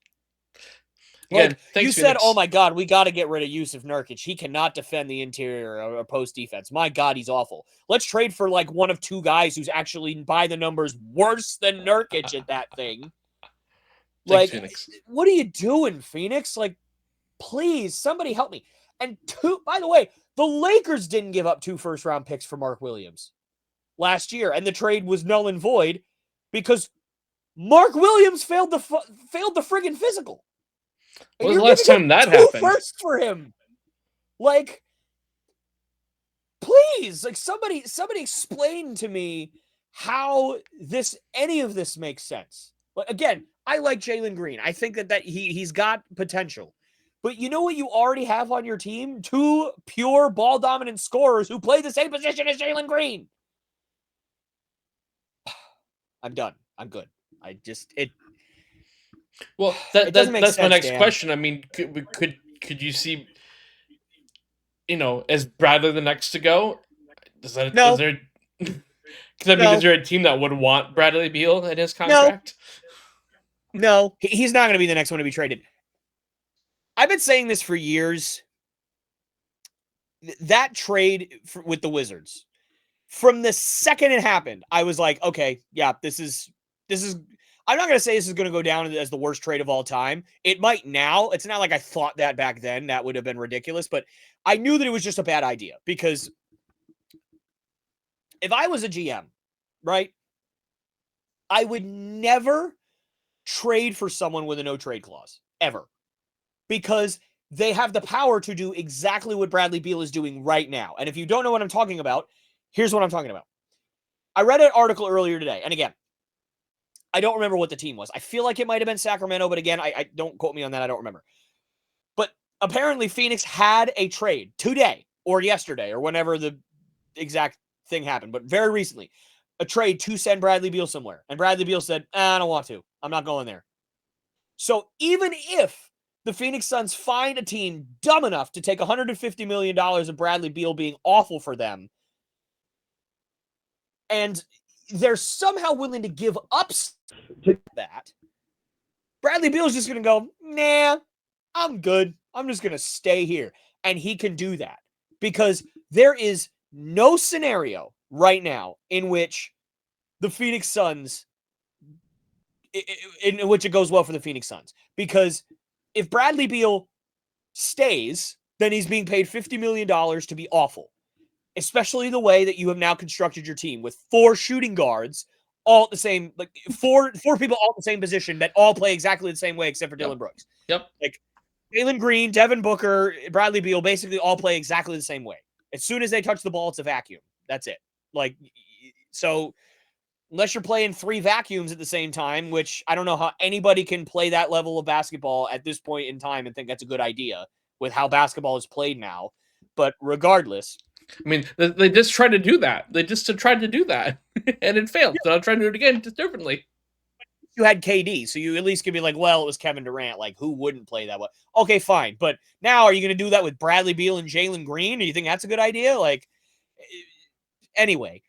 Like, you said, oh my God, we got to get rid of Yusuf Nurkic. He cannot defend the interior or post defense. My God, he's awful. Let's trade for like one of 2 guys who's actually by the numbers worse than Nurkic at that thing. Like, Phoenix. What are you doing, Phoenix? Like, please, somebody help me. And by the way, the Lakers didn't give up 2 first-round picks for Mark Williams last year, and the trade was null and void because Mark Williams failed the friggin' physical. When was the last time that happened? 2 firsts for him. Like, please, like, somebody explain to me how any of this makes sense. But again, I like Jalen Green. I think that he's got potential. But you know what you already have on your team? 2 pure ball dominant scorers who play the same position as Jalen Green. I'm done. I'm good. Well, it doesn't make that's my sense, next Dan. question. I mean, could you see, is Bradley the next to go? No. Is there? Because I mean, No. is there a team that would want Bradley Beal in his contract? No. He's not going to be the next one to be traded. I've been saying this for years. That trade with the Wizards, from the second it happened, I was like, okay, yeah, this is. I'm not going to say this is going to go down as the worst trade of all time. It might now. It's not like I thought that back then. That would have been ridiculous. But I knew that it was just a bad idea because if I was a GM, right, I would never trade for someone with a no trade clause ever, because they have the power to do exactly what Bradley Beal is doing right now. And if you don't know what I'm talking about, here's what I'm talking about. I read an article earlier today, and again, I don't remember what the team was. I feel like it might have been Sacramento, but again, I don't quote me on that. I don't remember. But apparently Phoenix had a trade today or yesterday or whenever the exact thing happened, but very recently, a trade to send Bradley Beal somewhere. And Bradley Beal said, I don't want to. I'm not going there. So even if the Phoenix Suns find a team dumb enough to take $150 million of Bradley Beal being awful for them, and they're somehow willing to give up to that, Bradley Beal is just going to go, nah, I'm good. I'm just going to stay here. And he can do that because there is no scenario right now in which the Phoenix Suns, in which it goes well for the Phoenix Suns. Because if Bradley Beal stays, then he's being paid $50 million to be awful. Especially the way that you have now constructed your team with 4 shooting guards, all at the same, like four people all at the same position that all play exactly the same way except for Dylan Brooks. Yep. Like Jalen Green, Devin Booker, Bradley Beal basically all play exactly the same way. As soon as they touch the ball, it's a vacuum. That's it. Like, so unless you're playing 3 vacuums at the same time, which I don't know how anybody can play that level of basketball at this point in time and think that's a good idea with how basketball is played now. But regardless, I mean, they just tried to do that. They just tried to do that, and it failed. So I'm trying to do it again, just differently. You had KD, so you at least could be like, well, it was Kevin Durant. Like, who wouldn't play that way? Okay, fine. But now are you going to do that with Bradley Beal and Jalen Green? Do you think that's a good idea? Like, anyway,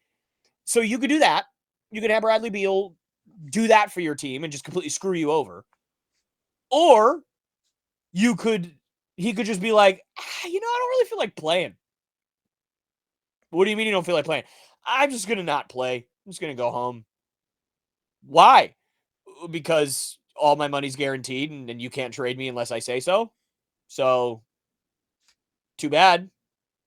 so you could do that. You could have Bradley Beal do that for your team and just completely screw you over. Or he could just be like, I don't really feel like playing. What do you mean you don't feel like playing? I'm just going to not play. I'm just going to go home. Why? Because all my money's guaranteed and you can't trade me unless I say so. So too bad.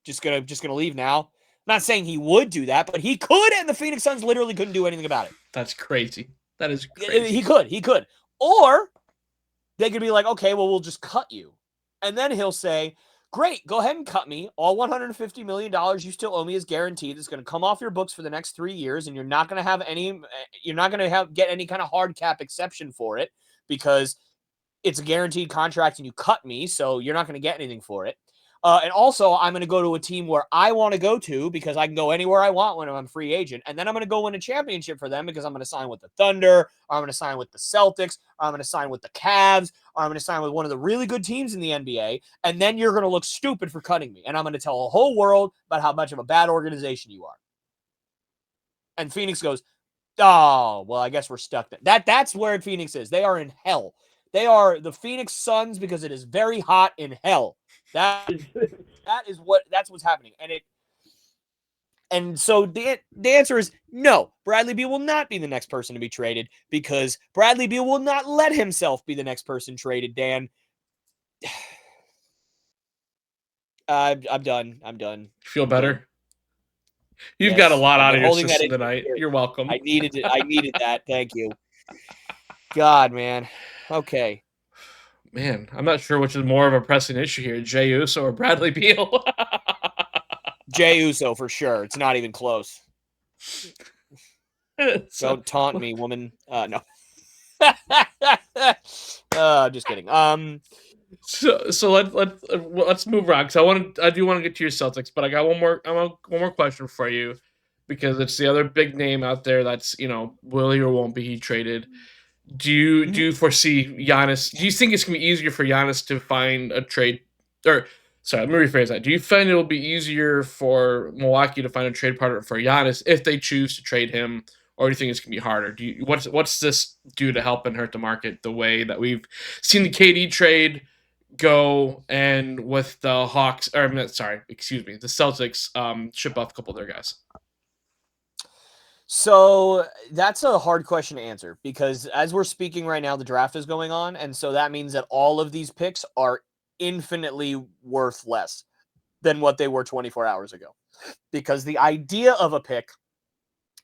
Just gonna leave now. I'm not saying he would do that, but he could, and the Phoenix Suns literally couldn't do anything about it. That's crazy. That is crazy. He could. Or they could be like, okay, well, we'll just cut you. And then he'll say, great, go ahead and cut me. All $150 million you still owe me is guaranteed. It's going to come off your books for the next 3 years, and you're not going to get any kind of hard cap exception for it because it's a guaranteed contract and you cut me, so you're not going to get anything for it. And also, I'm going to go to a team where I want to go to because I can go anywhere I want when I'm a free agent. And then I'm going to go win a championship for them because I'm going to sign with the Thunder, or I'm going to sign with the Celtics, or I'm going to sign with the Cavs, or I'm going to sign with one of the really good teams in the NBA. And then you're going to look stupid for cutting me. And I'm going to tell the whole world about how much of a bad organization you are. And Phoenix goes, oh, well, I guess we're stuck. That's where Phoenix is. They are in hell. They are the Phoenix Suns because it is very hot in hell. That's what's happening. And so the answer is no. Bradley Beal will not be the next person to be traded because Bradley Beal will not let himself be the next person traded, Dan. I'm done. Feel better? You've got a lot out of your system tonight. You're welcome. I needed it. I needed that. Thank you. God, man. Okay. Man, I'm not sure which is more of a pressing issue here, Jey Uso or Bradley Beal. Jey Uso for sure. It's not even close. Don't taunt me, woman. No. Just kidding. So let's move on, because I do want to get to your Celtics, but I got one more question for you, because it's the other big name out there that's, will he or won't be he traded. Do you foresee Giannis? Do you think it's gonna be easier for Giannis to find a trade? Or sorry, let me rephrase that. Do you find it will be easier for Milwaukee to find a trade partner for Giannis if they choose to trade him, or do you think it's gonna be harder? What's this do to help and hurt the market the way that we've seen the KD trade go, and with the Hawks, or sorry, excuse me, the Celtics ship off a couple of their guys? So that's a hard question to answer, because as we're speaking right now, the draft is going on. And so that means that all of these picks are infinitely worth less than what they were 24 hours ago, because the idea of a pick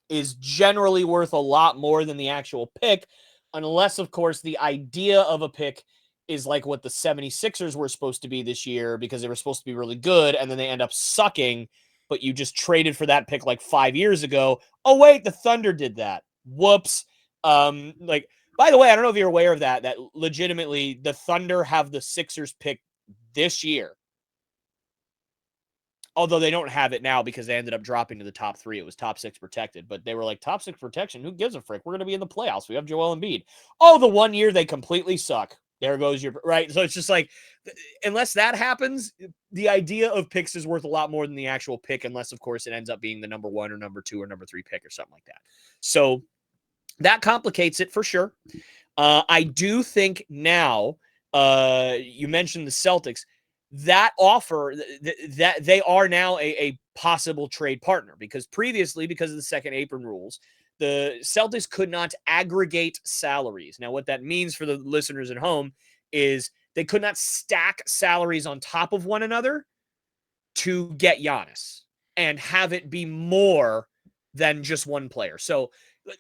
is generally worth a lot more than the actual pick, unless, of course, the idea of a pick is like what the 76ers were supposed to be this year, because they were supposed to be really good and then they end up sucking, but you just traded for that pick like 5 years ago. Oh, wait, the Thunder did that. Whoops. By the way, I don't know if you're aware of that legitimately the Thunder have the Sixers pick this year. Although they don't have it now because they ended up dropping to the top 3. It was top 6 protected, but they were like, top 6 protection? Who gives a frick? We're going to be in the playoffs. We have Joel Embiid. Oh, the 1 year they completely suck. There goes your, right? So it's just like, unless that happens, the idea of picks is worth a lot more than the actual pick, unless, of course, it ends up being the number 1 or number 2 or number 3 pick or something like that. So that complicates it for sure. I do think now, you mentioned the Celtics, that offer that they are now a possible trade partner, because previously, because of the second apron rules, the Celtics could not aggregate salaries. Now, what that means for the listeners at home is they could not stack salaries on top of one another to get Giannis and have it be more than just one player. So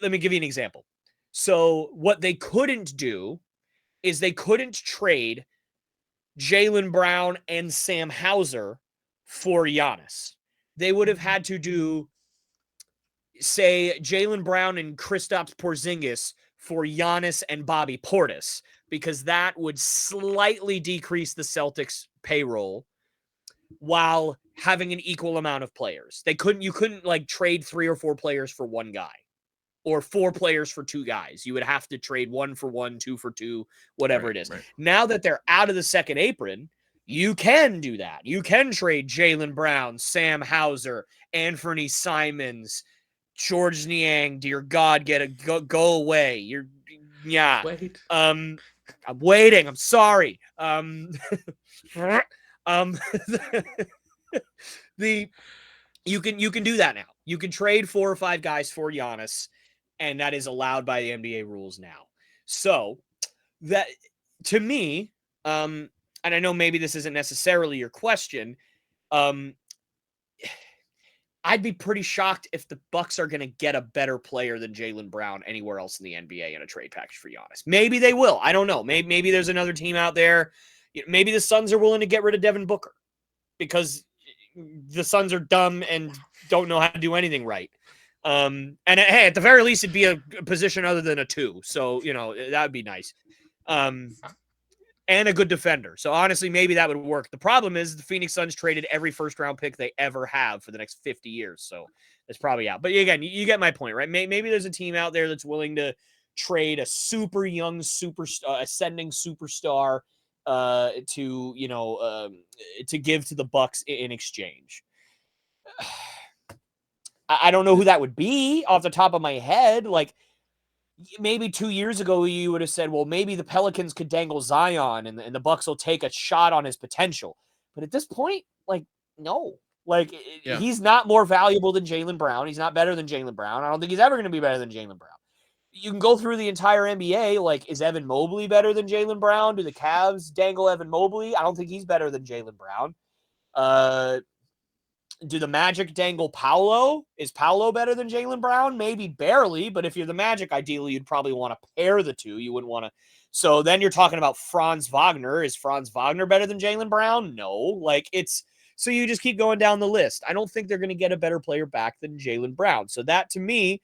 let me give you an example. So what they couldn't do is they couldn't trade Jaylen Brown and Sam Hauser for Giannis. They would have had to do, say, Jaylen Brown and Kristaps Porzingis for Giannis and Bobby Portis, because that would slightly decrease the Celtics' payroll while having an equal amount of players. You couldn't like trade 3 or 4 players for one guy, or 4 players for 2 guys. You would have to trade 1 for 1, 2 for 2, whatever it is. Right. Now that they're out of the second apron, you can do that. You can trade Jaylen Brown, Sam Hauser, Anthony Simons, George Niang. Dear God, go away. Wait. I'm waiting. I'm sorry. You can do that now. You can trade 4 or 5 guys for Giannis, and that is allowed by the NBA rules now. So that, to me, and I know maybe this isn't necessarily your question, I'd be pretty shocked if the Bucks are going to get a better player than Jaylen Brown anywhere else in the NBA in a trade package for Giannis. Maybe they will. I don't know. Maybe there's another team out there. Maybe the Suns are willing to get rid of Devin Booker because the Suns are dumb and don't know how to do anything right. And hey, at the very least, it'd be a position other than a 2. So, that would be nice. And a good defender. So honestly, maybe that would work. The problem is the Phoenix Suns traded every first-round pick they ever have for the next 50 years. So that's probably out. But again, you get my point, right? Maybe there's a team out there that's willing to trade a super young, ascending superstar to give to the Bucks in exchange. I don't know who that would be off the top of my head. Like, maybe 2 years ago, you would have said, well, maybe the Pelicans could dangle Zion and the Bucks will take a shot on his potential. But at this point, like, no. Like, He's not more valuable than Jaylen Brown. He's not better than Jaylen Brown. I don't think he's ever going to be better than Jaylen Brown. You can go through the entire NBA. Like, is Evan Mobley better than Jaylen Brown? Do the Cavs dangle Evan Mobley? I don't think he's better than Jaylen Brown. Do the Magic dangle Paolo? Is Paolo better than Jaylen Brown? Maybe barely, but if you're the Magic, ideally, you'd probably want to pair the two. You wouldn't want to. So then you're talking about Franz Wagner. Is Franz Wagner better than Jaylen Brown? No. So you just keep going down the list. I don't think they're going to get a better player back than Jaylen Brown. So that, to me,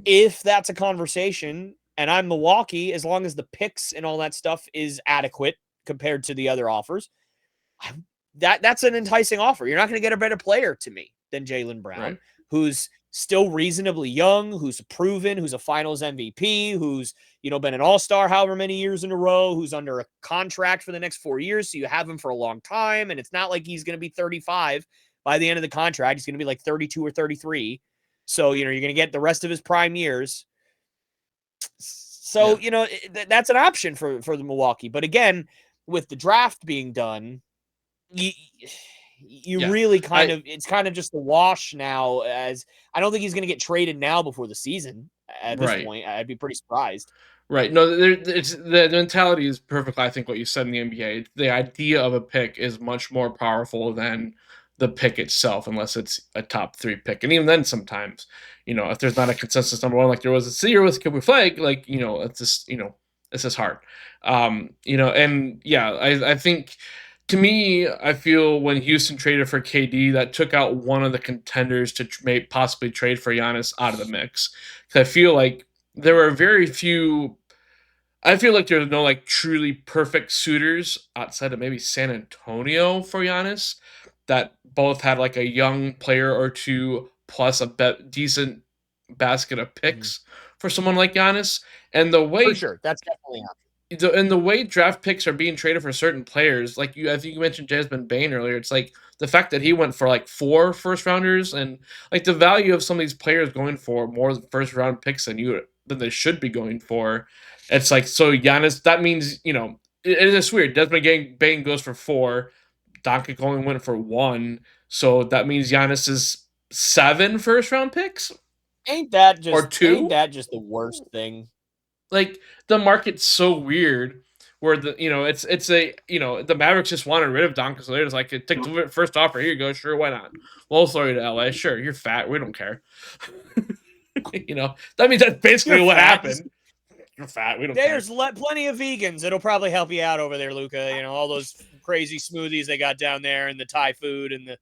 if that's a conversation and I'm Milwaukee, as long as the picks and all that stuff is adequate compared to the other offers, that's an enticing offer. You're not going to get a better player to me than Jaylen Brown, Right. who's still reasonably young, who's proven, who's a finals MVP, who's, been an all-star however many years in a row, who's under a contract for the next 4 years. So you have him for a long time. And it's not like he's going to be 35 by the end of the contract. He's going to be like 32 or 33. So, you're going to get the rest of his prime years. So, that's an option for the Milwaukee. But again, with the draft being done, you really it's kind of just a wash now, as I don't think he's going to get traded now before the season at this point. I'd be pretty surprised. Right. No, it's the mentality is perfect. I think what you said in the NBA, the idea of a pick is much more powerful than the pick itself, unless it's a top 3 pick. And even then, sometimes, if there's not a consensus number 1, like there was this year with Cooper Flagg, like, it's just, it's just hard. And yeah, I think, to me, I feel when Houston traded for KD, that took out one of the contenders to possibly trade for Giannis out of the mix. Because I feel like there were very few. I feel like there's no like truly perfect suitors outside of maybe San Antonio for Giannis that both had like a young player or two plus a decent basket of picks for someone like Giannis. And the way, for sure, that's definitely happening. And the way draft picks are being traded for certain players, like I think you mentioned Jasmine Bain earlier. It's like the fact that he went for like 4 first rounders, and like the value of some of these players going for more first round picks than they should be going for. It's like, so Giannis, that means, it's weird. Desmond Bain goes for 4. Doncic only went for 1. So that means Giannis is 7 first round picks. Ain't that just, or 2? Ain't that just the worst thing? Like, the market's so weird where the Mavericks just wanted rid of Don because they're just like, take the first offer, here you go, sure, why not? We'll throw you to LA, sure, you're fat, we don't care. That means that's basically what happened. You're fat, we don't care. There's plenty of vegans. It'll probably help you out over there, Luca. All those crazy smoothies they got down there, and the Thai food and the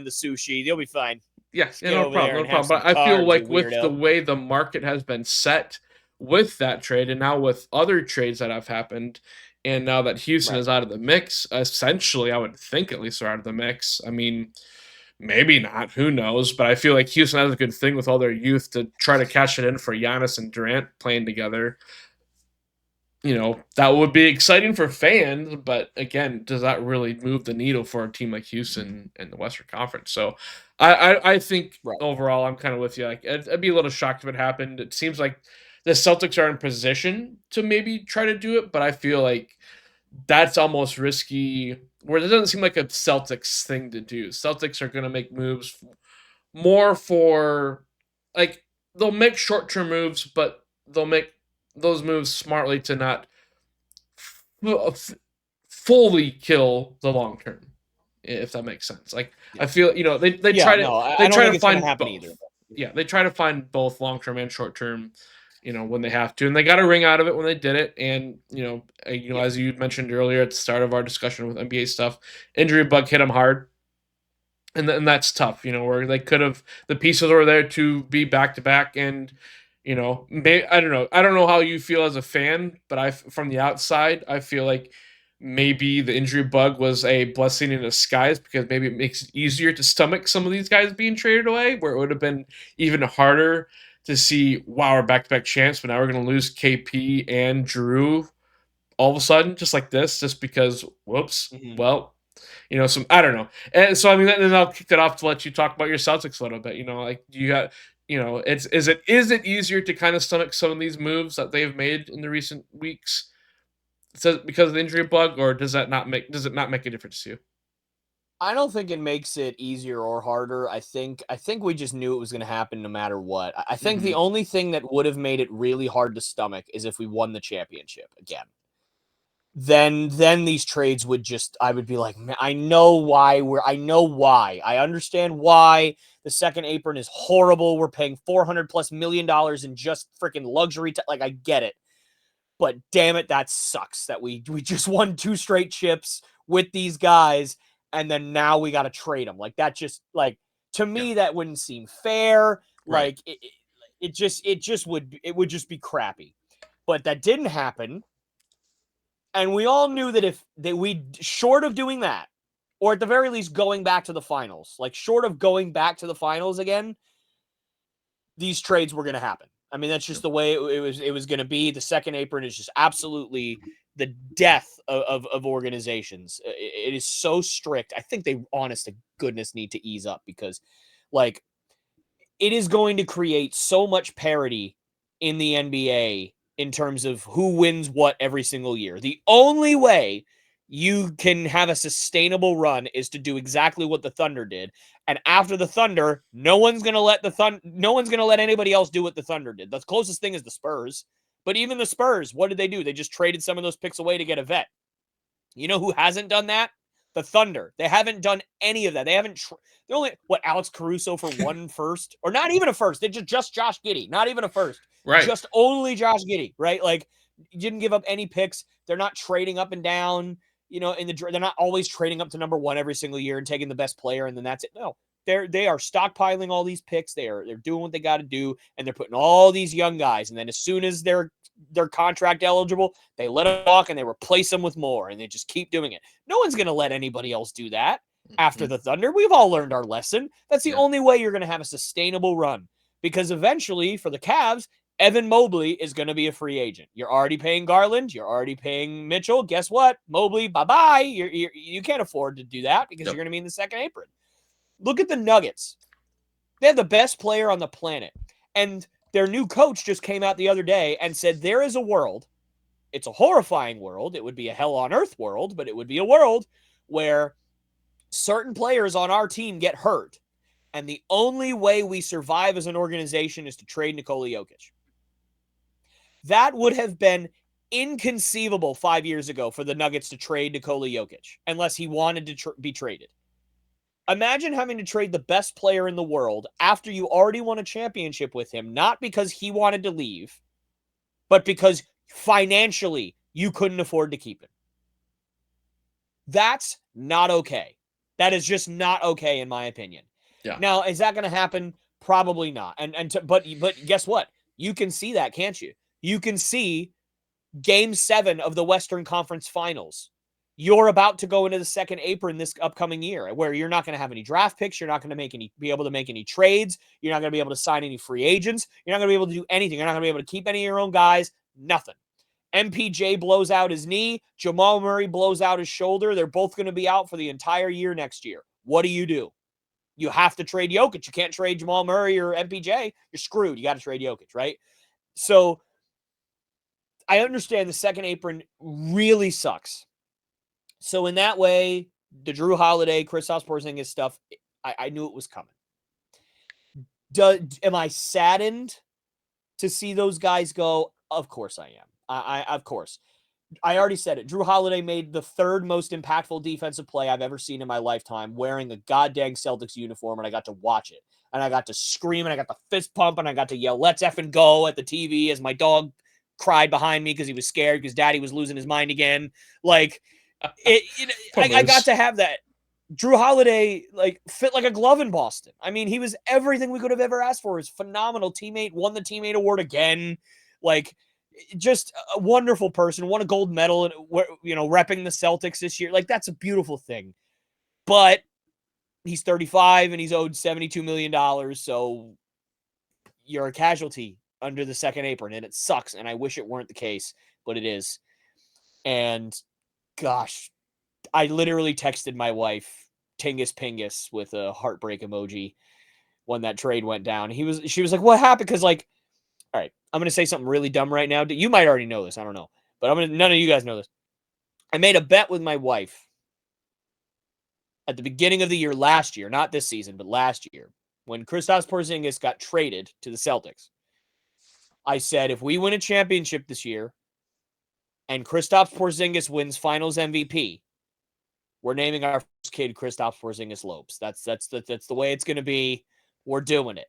sushi. You'll be fine. Yes, no problem. But I feel like with the way the market has been set with that trade, and now with other trades that have happened, and now that Houston is out of the mix, essentially, I would think at least they're out of the mix. I mean, maybe not. Who knows? But I feel like Houston has a good thing with all their youth to try to cash it in for Giannis and Durant playing together. That would be exciting for fans, but again, does that really move the needle for a team like Houston in the Western Conference? So I think overall, I'm kind of with you. Like, I'd be a little shocked if it happened. It seems like the Celtics are in position to maybe try to do it, but I feel like that's almost risky, where it doesn't seem like a Celtics thing to do. Celtics are going to make moves more for, like, they'll make short-term moves, but they'll make those moves smartly to not fully kill the long term, if that makes sense. Like, I feel they try to find both. Either. Yeah, they try to find both long term and short term, when they have to, and they got a ring out of it when they did it. And as you mentioned earlier at the start of our discussion with NBA stuff, injury bug hit them hard. And that's tough, where they could have, the pieces were there to be back to back, and maybe, I don't know how you feel as a fan, but from the outside, I feel like maybe the injury bug was a blessing in disguise, because maybe it makes it easier to stomach some of these guys being traded away, where it would have been even harder to see, wow, we're back-to-back champs, but now we're going to lose KP and Drew all of a sudden, just like this, just because, whoops, well, I don't know. And so, I mean, then I'll kick it off to let you talk about your Celtics a little bit. Like, you got, is it easier to kind of stomach some of these moves that they've made in the recent weeks, because of the injury bug, or does it not make a difference to you? I don't think it makes it easier or harder. I think we just knew it was going to happen no matter what. I think the only thing that would have made it really hard to stomach is if we won the championship again. Then these trades would just, I would be like, man, I know why. I understand why the second apron is horrible. We're paying $400+ million in just freaking luxury. Like, I get it. But damn it, that sucks that we just won 2 straight chips with these guys, and then now we got to trade them. Like, that just, like, to me, that wouldn't seem fair. Right. Like, it would just be crappy. But that didn't happen. And we all knew that if we, short of doing that, or at the very least going back to the finals, like short of going back to the finals again, these trades were going to happen. I mean, that's just the way it was going to be. The second apron is just absolutely the death of organizations. It is so strict. I think they, honest to goodness, need to ease up because, like, it is going to create so much parity in the NBA in terms of who wins what every single year. The only way you can have a sustainable run is to do exactly what the Thunder did. And after the Thunder, no one's going to let anybody else do what the Thunder did. The closest thing is the Spurs. But even the Spurs, what did they do? They just traded some of those picks away to get a vet. You know who hasn't done that? The Thunder. They haven't done any of that. They haven't. They're only Alex Caruso for one first, or not even a first. They just Josh Giddey, not even a first. Right. Just only Josh Giddey. Right. Like, didn't give up any picks. They're not trading up and down. You know, they're not always trading up to number one every single year and taking the best player and then that's it. No, they are stockpiling all these picks. They're doing what they got to do, and they're putting all these young guys. And then as soon as they're contract eligible, they let them walk and they replace them with more, and they just keep doing it. No one's going to let anybody else do that. After the Thunder, we've all learned our lesson. That's the only way you're going to have a sustainable run, because eventually for the Cavs, Evan Mobley is going to be a free agent. You're already paying Garland. You're already paying Mitchell. Guess what? Mobley, bye-bye. You can't afford to do that because you're going to be in the second apron. Look at the Nuggets. They have the best player on the planet. And their new coach just came out the other day and said there is a world. It's a horrifying world. It would be a hell on earth world, but it would be a world where certain players on our team get hurt. And the only way we survive as an organization is to trade Nikola Jokic. That would have been inconceivable 5 years ago for the Nuggets to trade Nikola Jokic unless he wanted to be traded. Imagine having to trade the best player in the world after you already won a championship with him, not because he wanted to leave, but because financially you couldn't afford to keep him. That's not okay. That is just not okay, in my opinion. Yeah. Now, is that going to happen? Probably not. But guess what? You can see that, can't you? You can see Game 7 of the Western Conference Finals. You're about to go into the second apron this upcoming year, where you're not going to have any draft picks. You're not going to be able to make any trades. You're not going to be able to sign any free agents. You're not going to be able to do anything. You're not going to be able to keep any of your own guys. Nothing. MPJ blows out his knee. Jamal Murray blows out his shoulder. They're both going to be out for the entire year next year. What do? You have to trade Jokic. You can't trade Jamal Murray or MPJ. You're screwed. You got to trade Jokic, right? So I understand the second apron really sucks. So in that way, the Drew Holiday, Kristaps Porzingis stuff, I knew it was coming. Am I saddened to see those guys go? Of course I am. Of course. I already said it. Drew Holiday made the third most impactful defensive play I've ever seen in my lifetime, wearing a goddamn Celtics uniform, and I got to watch it. And I got to scream, and I got the fist pump, and I got to yell, "Let's effing go" at the TV as my dog cried behind me because he was scared because Daddy was losing his mind again. Like, I got to have that. Drew Holiday, fit like a glove in Boston. I mean, he was everything we could have ever asked for. He was a phenomenal teammate, won the teammate award again. Just a wonderful person, won a gold medal, and repping the Celtics this year. That's a beautiful thing. But he's 35 and he's owed $72 million. So you're a casualty under the second apron, and it sucks. And I wish it weren't the case, but it is. And gosh, I literally texted my wife Tingus Pingus with a heartbreak emoji when that trade went down. She was like, "What happened?" Because all right, I'm going to say something really dumb right now. You might already know this. I don't know. But none of you guys know this. I made a bet with my wife at the beginning of the year last year, not this season, but last year, when Kristaps Porzingis got traded to the Celtics. I said, if we win a championship this year and Kristaps Porzingis wins Finals MVP, we're naming our first kid Kristaps Porzingis Lopes. That's the way it's going to be. We're doing it.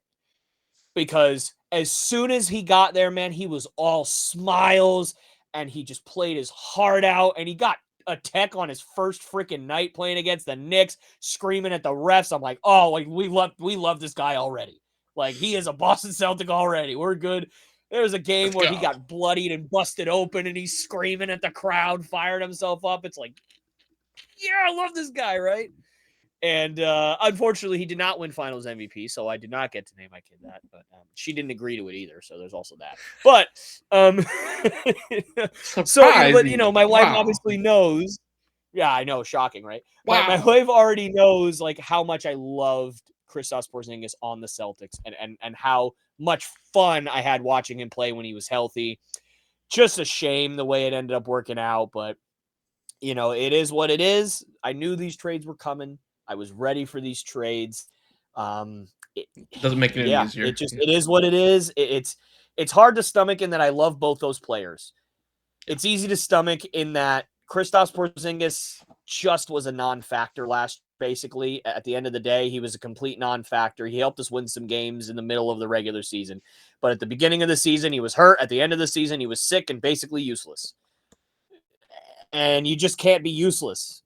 Because as soon as he got there, man, he was all smiles and he just played his heart out, and he got a tech on his first freaking night playing against the Knicks, screaming at the refs. I'm like, we love this guy already. He is a Boston Celtic already. We're good. There was a game Let's where go. he got bloodied and busted open, and he's screaming at the crowd, fired himself up. It's like, yeah, I love this guy, right? And unfortunately, he did not win Finals MVP, so I did not get to name my kid that. But she didn't agree to it either, so there's also that. But my wife obviously knows. Yeah, I know, shocking, right? Wow. My wife already knows like how much I loved Kristaps Porzingis on the Celtics, and how much fun I had watching him play when he was healthy. Just a shame the way it ended up working out, but it is what it is. I knew these trades were coming. I was ready for these trades. It doesn't make it any easier. It is what it is. It's hard to stomach in that I love both those players. It's easy to stomach in that Kristaps Porzingis just was a non-factor basically. At the end of the day, he was a complete non-factor. He helped us win some games in the middle of the regular season. But at the beginning of the season, he was hurt. At the end of the season, he was sick and basically useless. And you just can't be useless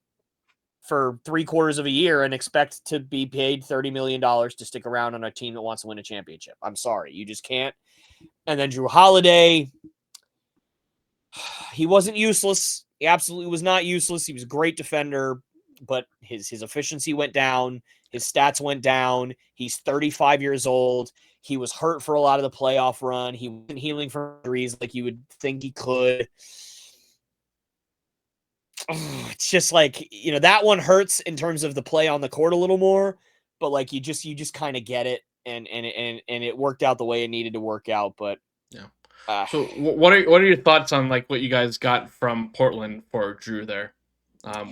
for 3/4 of a year and expect to be paid $30 million to stick around on a team that wants to win a championship. I'm sorry. You just can't. And then Jrue Holiday, he wasn't useless. He absolutely was not useless. He was a great defender, but his efficiency went down. His stats went down. He's 35 years old. He was hurt for a lot of the playoff run. He wasn't healing from injuries like you would think he could. It's just like, that one hurts in terms of the play on the court a little more, but like you just kind of get it, and it worked out the way it needed to work out. But yeah. So what are your thoughts on like what you guys got from Portland for Jrue there?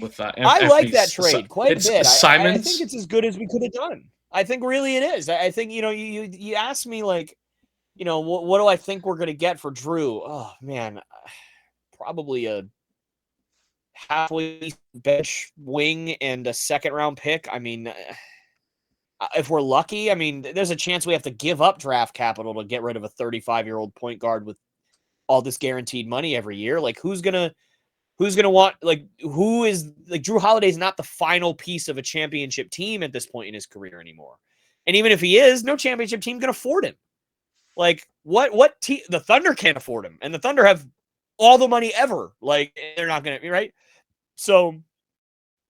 With that, I like that trade quite a bit. Simons. I think it's as good as we could have done. I think really it is. I think you asked me like, what do I think we're gonna get for Jrue? Oh man, probably a halfway bench wing and a second-round pick. I mean, if we're lucky, I mean, there's a chance we have to give up draft capital to get rid of a 35-year-old point guard with all this guaranteed money every year. Like, who's gonna want, like, who is, like, Jrue Holiday's not the final piece of a championship team at this point in his career anymore. And even if he is, no championship team can afford him. Like, what team? The Thunder can't afford him, and the Thunder have all the money ever. Like, they're not gonna be right. So,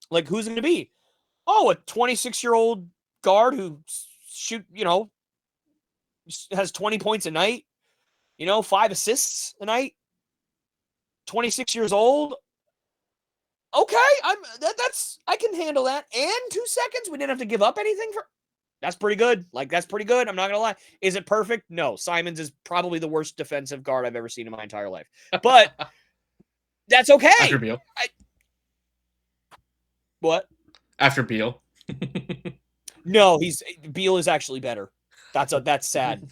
like, who's going to be? Oh, a 26-year-old guard who has 20 points a night, 5 assists a night, 26 years old. Okay, I can handle that. And 2 seconds, we didn't have to give up anything for. That's pretty good. Like, that's pretty good. I'm not going to lie. Is it perfect? No. Simons is probably the worst defensive guard I've ever seen in my entire life. But that's okay. After Beal. What? After Beal. No, Beal is actually better. That's sad.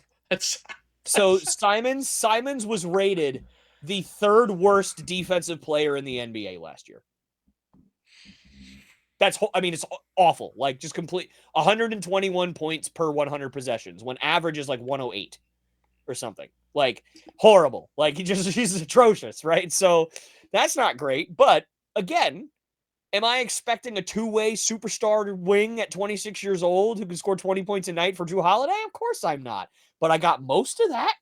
So Simons was rated the 3rd worst defensive player in the NBA last year. It's awful. Like, just complete 121 points per 100 possessions when average is like 108 or something. Like, horrible. Like, he's atrocious, right? So that's not great. But again, am I expecting a 2-way superstar wing at 26 years old who can score 20 points a night for Jrue Holiday? Of course I'm not. But I got most of that.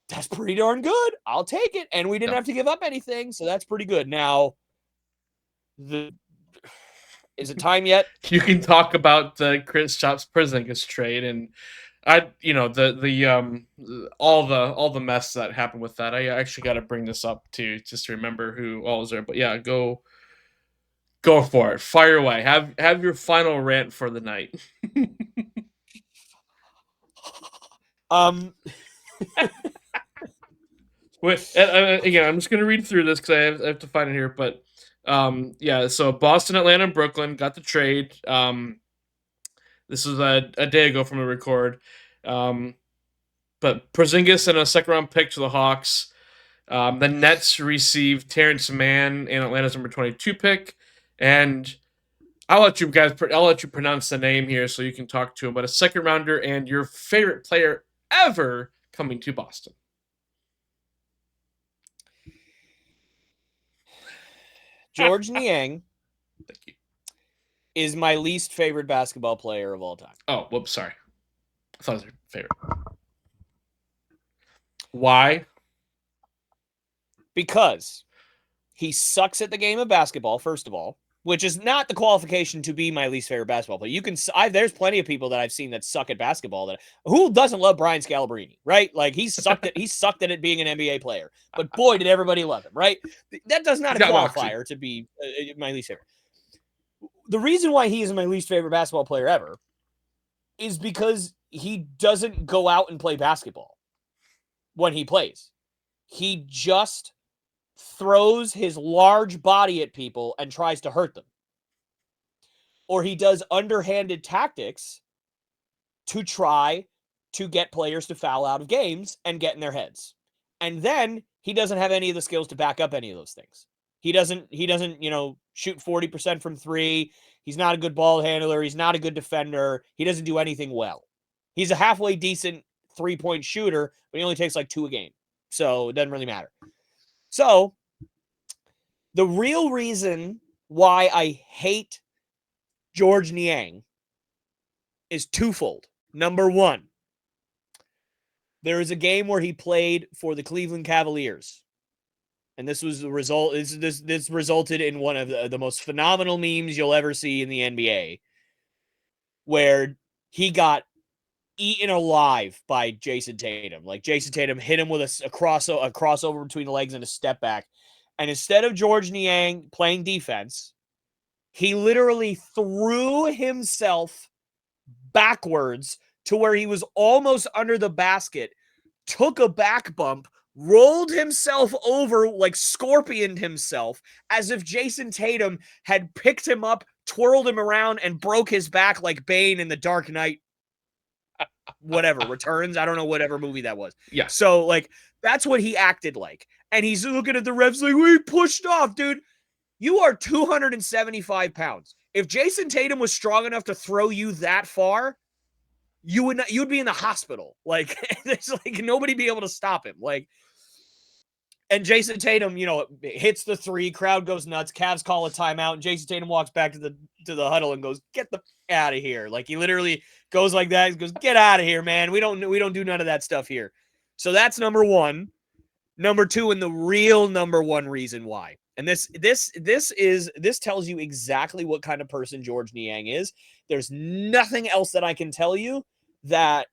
That's pretty darn good. I'll take it. And we didn't have to give up anything, so that's pretty good. Now, is it time yet? You can talk about the Kristaps Porzingis trade, and all the mess that happened with that. I actually got to bring this up too, just to remember who all was there. But yeah, go for it. Fire away. Have your final rant for the night. Wait, again, I'm just gonna read through this because I have to find it here. But yeah, so Boston, Atlanta, and Brooklyn got the trade. This was a day ago from the record. But Porzingis and a second-round pick to the Hawks. The Nets received Terrence Mann and Atlanta's number 22 pick. And I'll let you pronounce the name here so you can talk to him. But a second rounder and your favorite player ever coming to Boston. George Niang is my least favorite basketball player of all time. Oh, whoops, sorry. I thought it was your favorite. Why? Because he sucks at the game of basketball, first of all, which is not the qualification to be my least favorite basketball player. There's plenty of people that I've seen that suck at basketball. Who doesn't love Brian Scalabrine, right? Like he sucked at it being an NBA player, but boy, did everybody love him, right? That does not a qualifier to be my least favorite. The reason why he is my least favorite basketball player ever is because he doesn't go out and play basketball when he plays. He just throws his large body at people and tries to hurt them. Or he does underhanded tactics to try to get players to foul out of games and get in their heads. And then he doesn't have any of the skills to back up any of those things. He doesn't, shoot 40% from three. He's not a good ball handler. He's not a good defender. He doesn't do anything well. He's a halfway decent 3-point shooter, but he only takes like 2 a game. So it doesn't really matter. So the real reason why I hate George Niang is twofold. Number one, there is a game where he played for the Cleveland Cavaliers. And this was the result. This resulted in one of the most phenomenal memes you'll ever see in the NBA, where he got eaten alive by Jason Tatum. Like Jason Tatum hit him with a crossover between the legs and a step back. And instead of George Niang playing defense, he literally threw himself backwards to where he was almost under the basket, took a back bump, rolled himself over, like scorpioned himself, as if Jason Tatum had picked him up, twirled him around, and broke his back like Bane in The Dark Knight. Whatever, Returns. I don't know, whatever movie that was. Yeah. So, like, that's what he acted like. And he's looking at the refs like, we pushed off, dude. You are 275 pounds. If Jason Tatum was strong enough to throw you that far, you'd be in the hospital. Like, there's like nobody be able to stop him. Like, and Jason Tatum, hits the 3, crowd goes nuts, Cavs call a timeout, and Jason Tatum walks back to the huddle and goes, "Get the out of here." Like, he literally goes like that. He goes, "Get out of here, man. We don't do none of that stuff here." So that's number one. Number two, and the real number one reason why. And this tells you exactly what kind of person George Niang is. There's nothing else that I can tell you that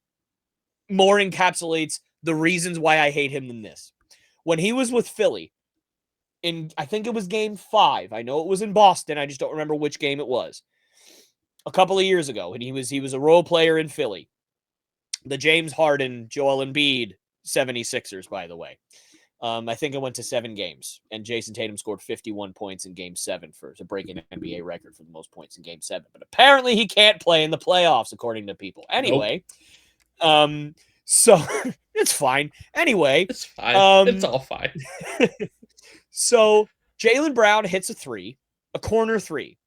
more encapsulates the reasons why I hate him than this. When he was with Philly, I think it was game 5. I know it was in Boston. I just don't remember which game it was. A couple of years ago, and he was a role player in Philly. The James Harden, Joel Embiid 76ers, by the way. I think it went to 7 games, and Jason Tatum scored 51 points in Game 7 to break an NBA record for the most points in Game 7. But apparently he can't play in the playoffs, according to people. Anyway, nope. So it's fine. Anyway, it's fine. It's all fine. So Jaylen Brown hits a corner 3,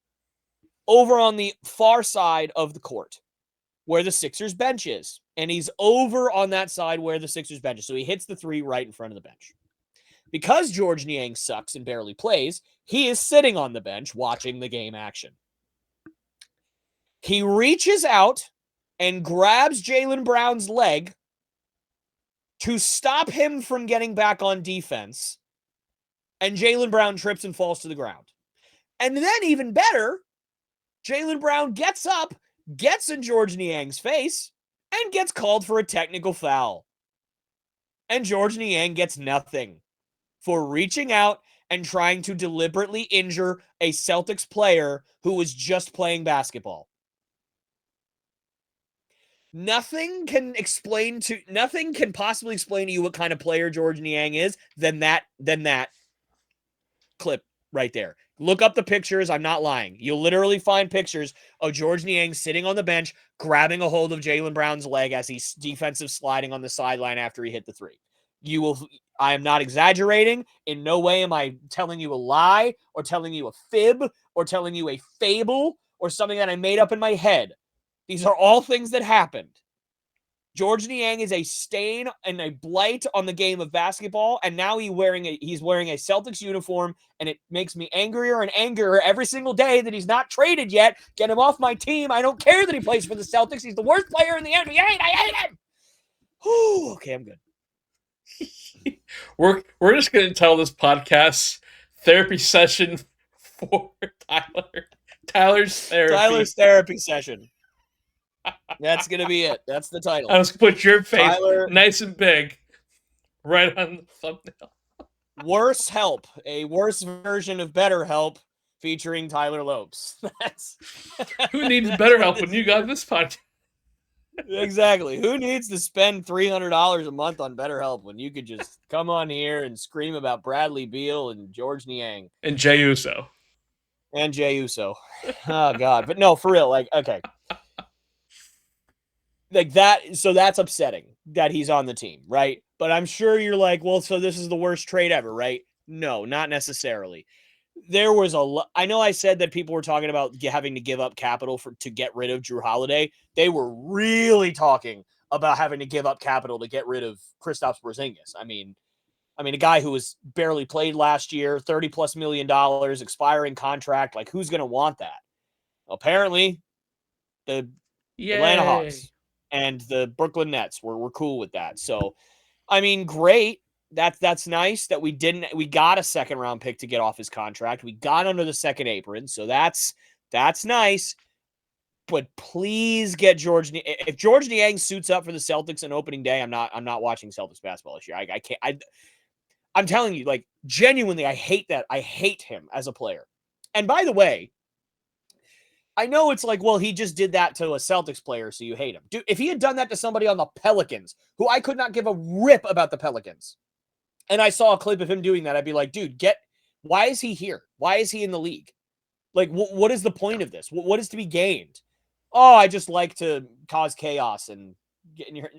over on the far side of the court where the Sixers bench is. And he's over on that side where the Sixers bench is. So he hits the 3 right in front of the bench. Because George Niang sucks and barely plays, he is sitting on the bench watching the game action. He reaches out and grabs Jaylen Brown's leg to stop him from getting back on defense. And Jaylen Brown trips and falls to the ground. And then even better, Jaylen Brown gets up, gets in George Niang's face, and gets called for a technical foul. And George Niang gets nothing for reaching out and trying to deliberately injure a Celtics player who was just playing basketball. Nothing can possibly explain to you what kind of player George Niang is than that clip right there. Look up the pictures. I'm not lying. You'll literally find pictures of George Niang sitting on the bench, grabbing a hold of Jaylen Brown's leg as he's defensive sliding on the sideline after he hit the 3. I am not exaggerating. In no way am I telling you a lie or telling you a fib or telling you a fable or something that I made up in my head. These are all things that happened. George Niang is a stain and a blight on the game of basketball, and now he's wearing a Celtics uniform, and it makes me angrier and angrier every single day that he's not traded yet. Get him off my team. I don't care that he plays for the Celtics. He's the worst player in the NBA, and I hate him. Whew, okay, I'm good. We're just gonna tell this podcast therapy session for Tyler. Tyler's therapy. Tyler's therapy session. That's gonna be it. That's the title. I was gonna put your face Tyler, nice and big right on the thumbnail. Worse Help, a worse version of Better Help, featuring Tyler Lopes. That's who needs better help when you got this podcast? Exactly. Who needs to spend $300 a month on BetterHelp when you could just come on here and scream about Bradley Beal and George Niang and Jey Uso and Jey Uso? Oh God! But no, for real. Like, okay, like that. So that's upsetting that he's on the team, right? But I'm sure you're like, well, so this is the worst trade ever, right? No, not necessarily. There was I know I said that people were talking about having to give up capital to get rid of Drew Holiday. They were really talking about having to give up capital to get rid of Kristaps Porzingis. I mean, a guy who was barely played last year, $30+ million, expiring contract. Like, who's going to want that? Apparently, the Atlanta Hawks and the Brooklyn Nets were cool with that. So, I mean, great. That's nice that we got a second round pick to get off his contract. We got under the second apron. So that's nice. But please get if George Niang suits up for the Celtics on opening day, I'm not watching Celtics basketball this year. I can't. I'm telling you, like, genuinely, I hate that. I hate him as a player. And by the way, I know it's like, well, he just did that to a Celtics player, so you hate him. Dude, if he had done that to somebody on the Pelicans, who I could not give a rip about the Pelicans, and I saw a clip of him doing that, I'd be like, dude, why is he here? Why is he in the league? Like, what is the point of this? What is to be gained? Oh, I just like to cause chaos and get in your...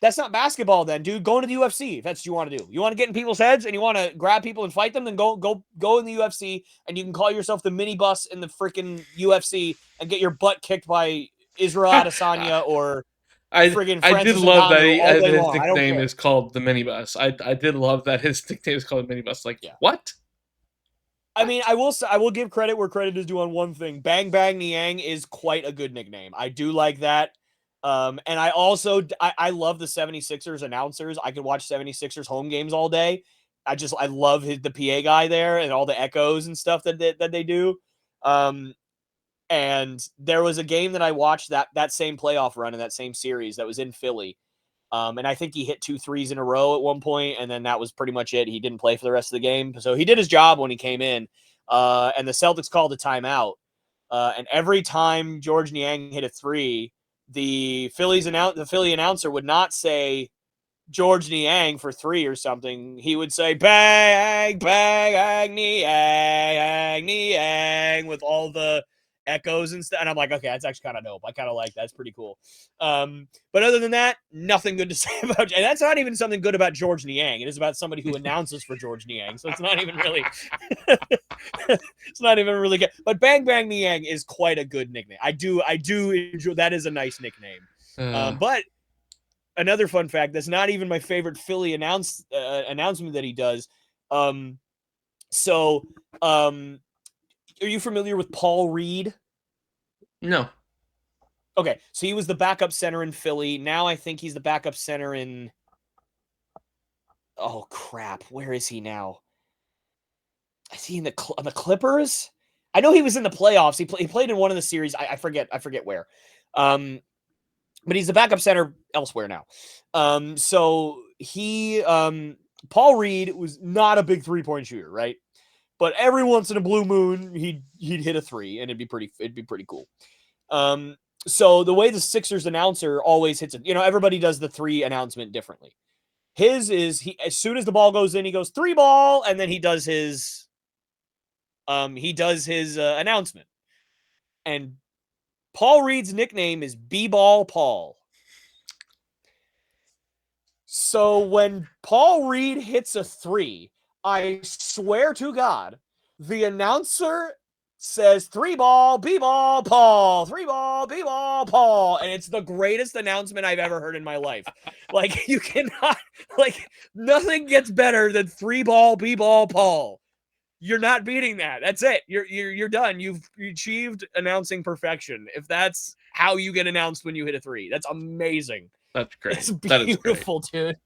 That's not basketball then, dude. Go into the UFC if that's what you want to do. You want to get in people's heads and you want to grab people and fight them, then go in the UFC, and you can call yourself the minibus in the freaking UFC and get your butt kicked by Israel Adesanya or I did love that his long. nickname is called the minibus. I did love that his nickname is called the minibus. Like, yeah. What? I mean, I will give credit where credit is due on one thing. Bang Bang Niang is quite a good nickname. I do like that. And I also I love the 76ers announcers. I could watch 76ers home games all day. I love the PA guy there and all the echoes and stuff that they do. And there was a game that I watched that same playoff run in that same series that was in Philly. And I think he hit 2 threes in a row at one point, and then that was pretty much it. He didn't play for the rest of the game. So he did his job when he came in. And the Celtics called a timeout. And every time George Niang hit a 3, the Philly announcer would not say George Niang for 3 or something. He would say bang, bang, Niang with all the echoes and stuff. And I'm like, okay, that's actually kind of dope. I kind of like that. That's pretty cool. But other than that, nothing good to say about. And that's not even something good about George Niang. It is about somebody who announces for George Niang. So it's not even really. It's not even really good. But Bang Bang Niang is quite a good nickname. I do enjoy. That is a nice nickname. But another fun fact that's not even my favorite Philly announcement that he does. Are you familiar with Paul Reed? No. Okay, so he was the backup center in Philly. Now I think he's the backup center in... Oh, crap. Where is he now? Is he on the Clippers? I know he was in the playoffs. He played in one of the series. I forget where. But he's the backup center elsewhere now. So he... Paul Reed was not a big three-point shooter, right? But every once in a blue moon, he'd hit a 3, and it'd be pretty cool. So the way the Sixers announcer always hits it, everybody does the 3 announcement differently. His is as soon as the ball goes in, he goes 3 ball, and then he does his announcement. And Paul Reed's nickname is B-Ball Paul. So when Paul Reed hits a 3, I swear to God, the announcer says 3 ball, B-ball, Paul, 3 ball, B-ball, Paul. And it's the greatest announcement I've ever heard in my life. Like, you cannot, like, nothing gets better than 3 ball, B-ball, Paul. You're not beating that. That's it. You're done. You've achieved announcing perfection. If that's how you get announced when you hit a 3, that's amazing. That's great. It's beautiful, dude.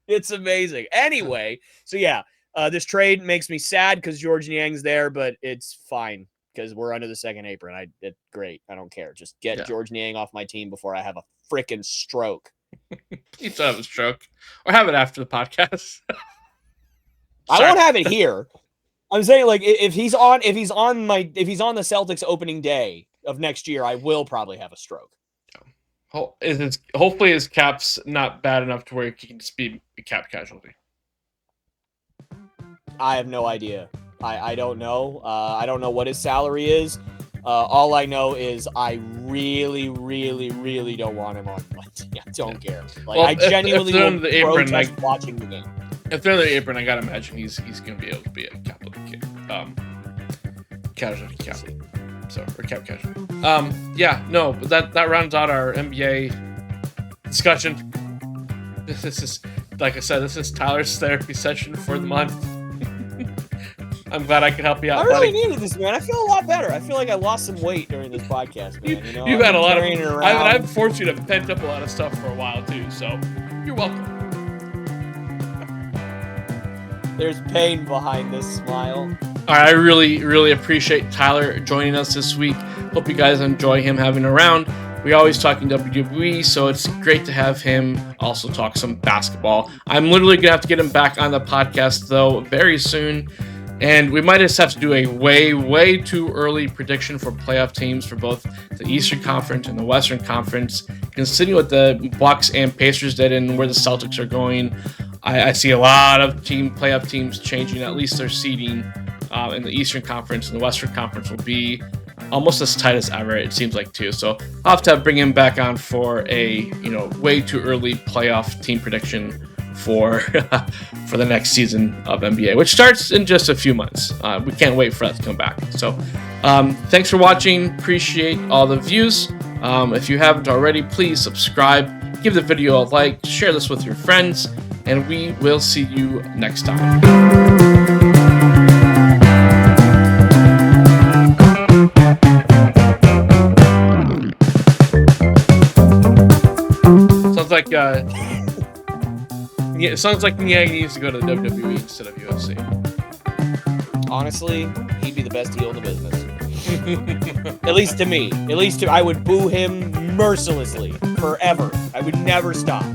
It's amazing. Anyway, so yeah, this trade makes me sad because George Niang's there, but it's fine because we're under the second apron. It's great. I don't care. Just get George Niang off my team before I have a freaking stroke. You still have a stroke, or have it after the podcast. I won't have it here. I'm saying, like, if he's on the Celtics opening day of next year, I will probably have a stroke. Hopefully his cap's not bad enough to where he can just be a cap casualty. I have no idea. I don't know. I don't know what his salary is. All I know is I really, really, really don't want him on my team. I don't care. Like, I genuinely will protest watching the game. If they're in the apron, I gotta imagine he's gonna be able to be a casualty cap. So, or cap casualty. But that rounds out our NBA discussion. This is, like I said, this is Tyler's therapy session for the month. I'm glad I could help you out. I really needed this, man. I feel a lot better. I feel like I lost some weight during this podcast, man. You've had a lot of. I've forced you to pent up a lot of stuff for a while too, so you're welcome. There's pain behind this smile. All right, I really, really appreciate Tyler joining us this week. Hope you guys enjoy him having around. We always talking WWE, so it's great to have him also talk some basketball. I'm literally going to have to get him back on the podcast, though, very soon. And we might just have to do a way, way too early prediction for playoff teams for both the Eastern Conference and the Western Conference. Considering what the Bucks and Pacers did and where the Celtics are going, I see a lot of playoff teams changing at least their seeding in the Eastern Conference, and the Western Conference will be almost as tight as ever, it seems like, too. So I'll have to bring him back on for a way too early playoff team prediction for the next season of NBA, which starts in just a few months. We can't wait for that to come back. So thanks for watching. Appreciate all the views. If you haven't already, please subscribe, give the video a like, share this with your friends, and we will see you next time. It sounds like Niang needs to go to the WWE instead of UFC. Honestly, he'd be the best heel in the business. At least to me. I would boo him mercilessly forever. I would never stop.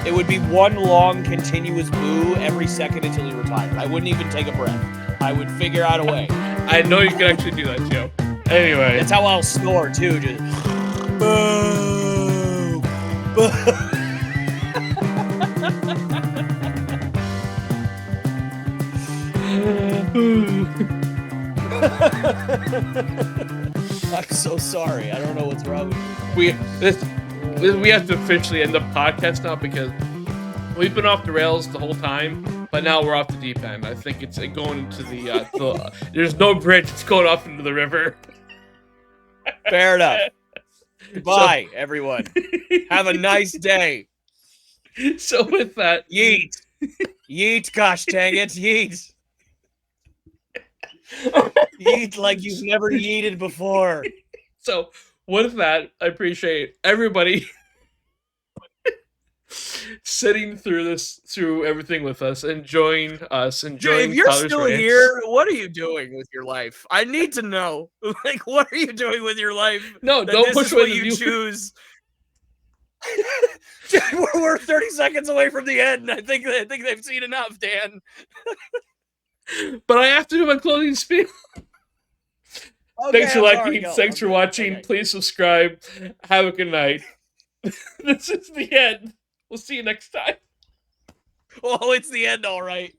It would be one long, continuous boo every second until he retired. I wouldn't even take a breath. I would figure out a way. I know you can actually do that, Joe. Anyway. That's how I'll snore, too. Just boo! Boo! I'm so sorry. I don't know what's wrong with you. We have to officially end the podcast now because we've been off the rails the whole time, but now we're off the deep end. I think it's going into the there's no bridge. It's going off into the river. Fair enough. Bye, everyone. Have a nice day. So with that, yeet. Yeet, gosh dang it, yeet. Yeet like you've never yeeted before. So with that, I appreciate everybody sitting through everything with us, enjoying us, enjoying. Dude, if you're Tyler's still rants. here, what are you doing with your life? I need to know. Like, what are you doing with your life? No, don't push what you choose. We're 30 seconds away from the end. I think they've seen enough, Dan. But I have to do my closing spiel. Okay, Thanks for liking. Thanks for watching. Okay. Please subscribe. Have a good night. This is the end. We'll see you next time. Oh, it's the end, all right.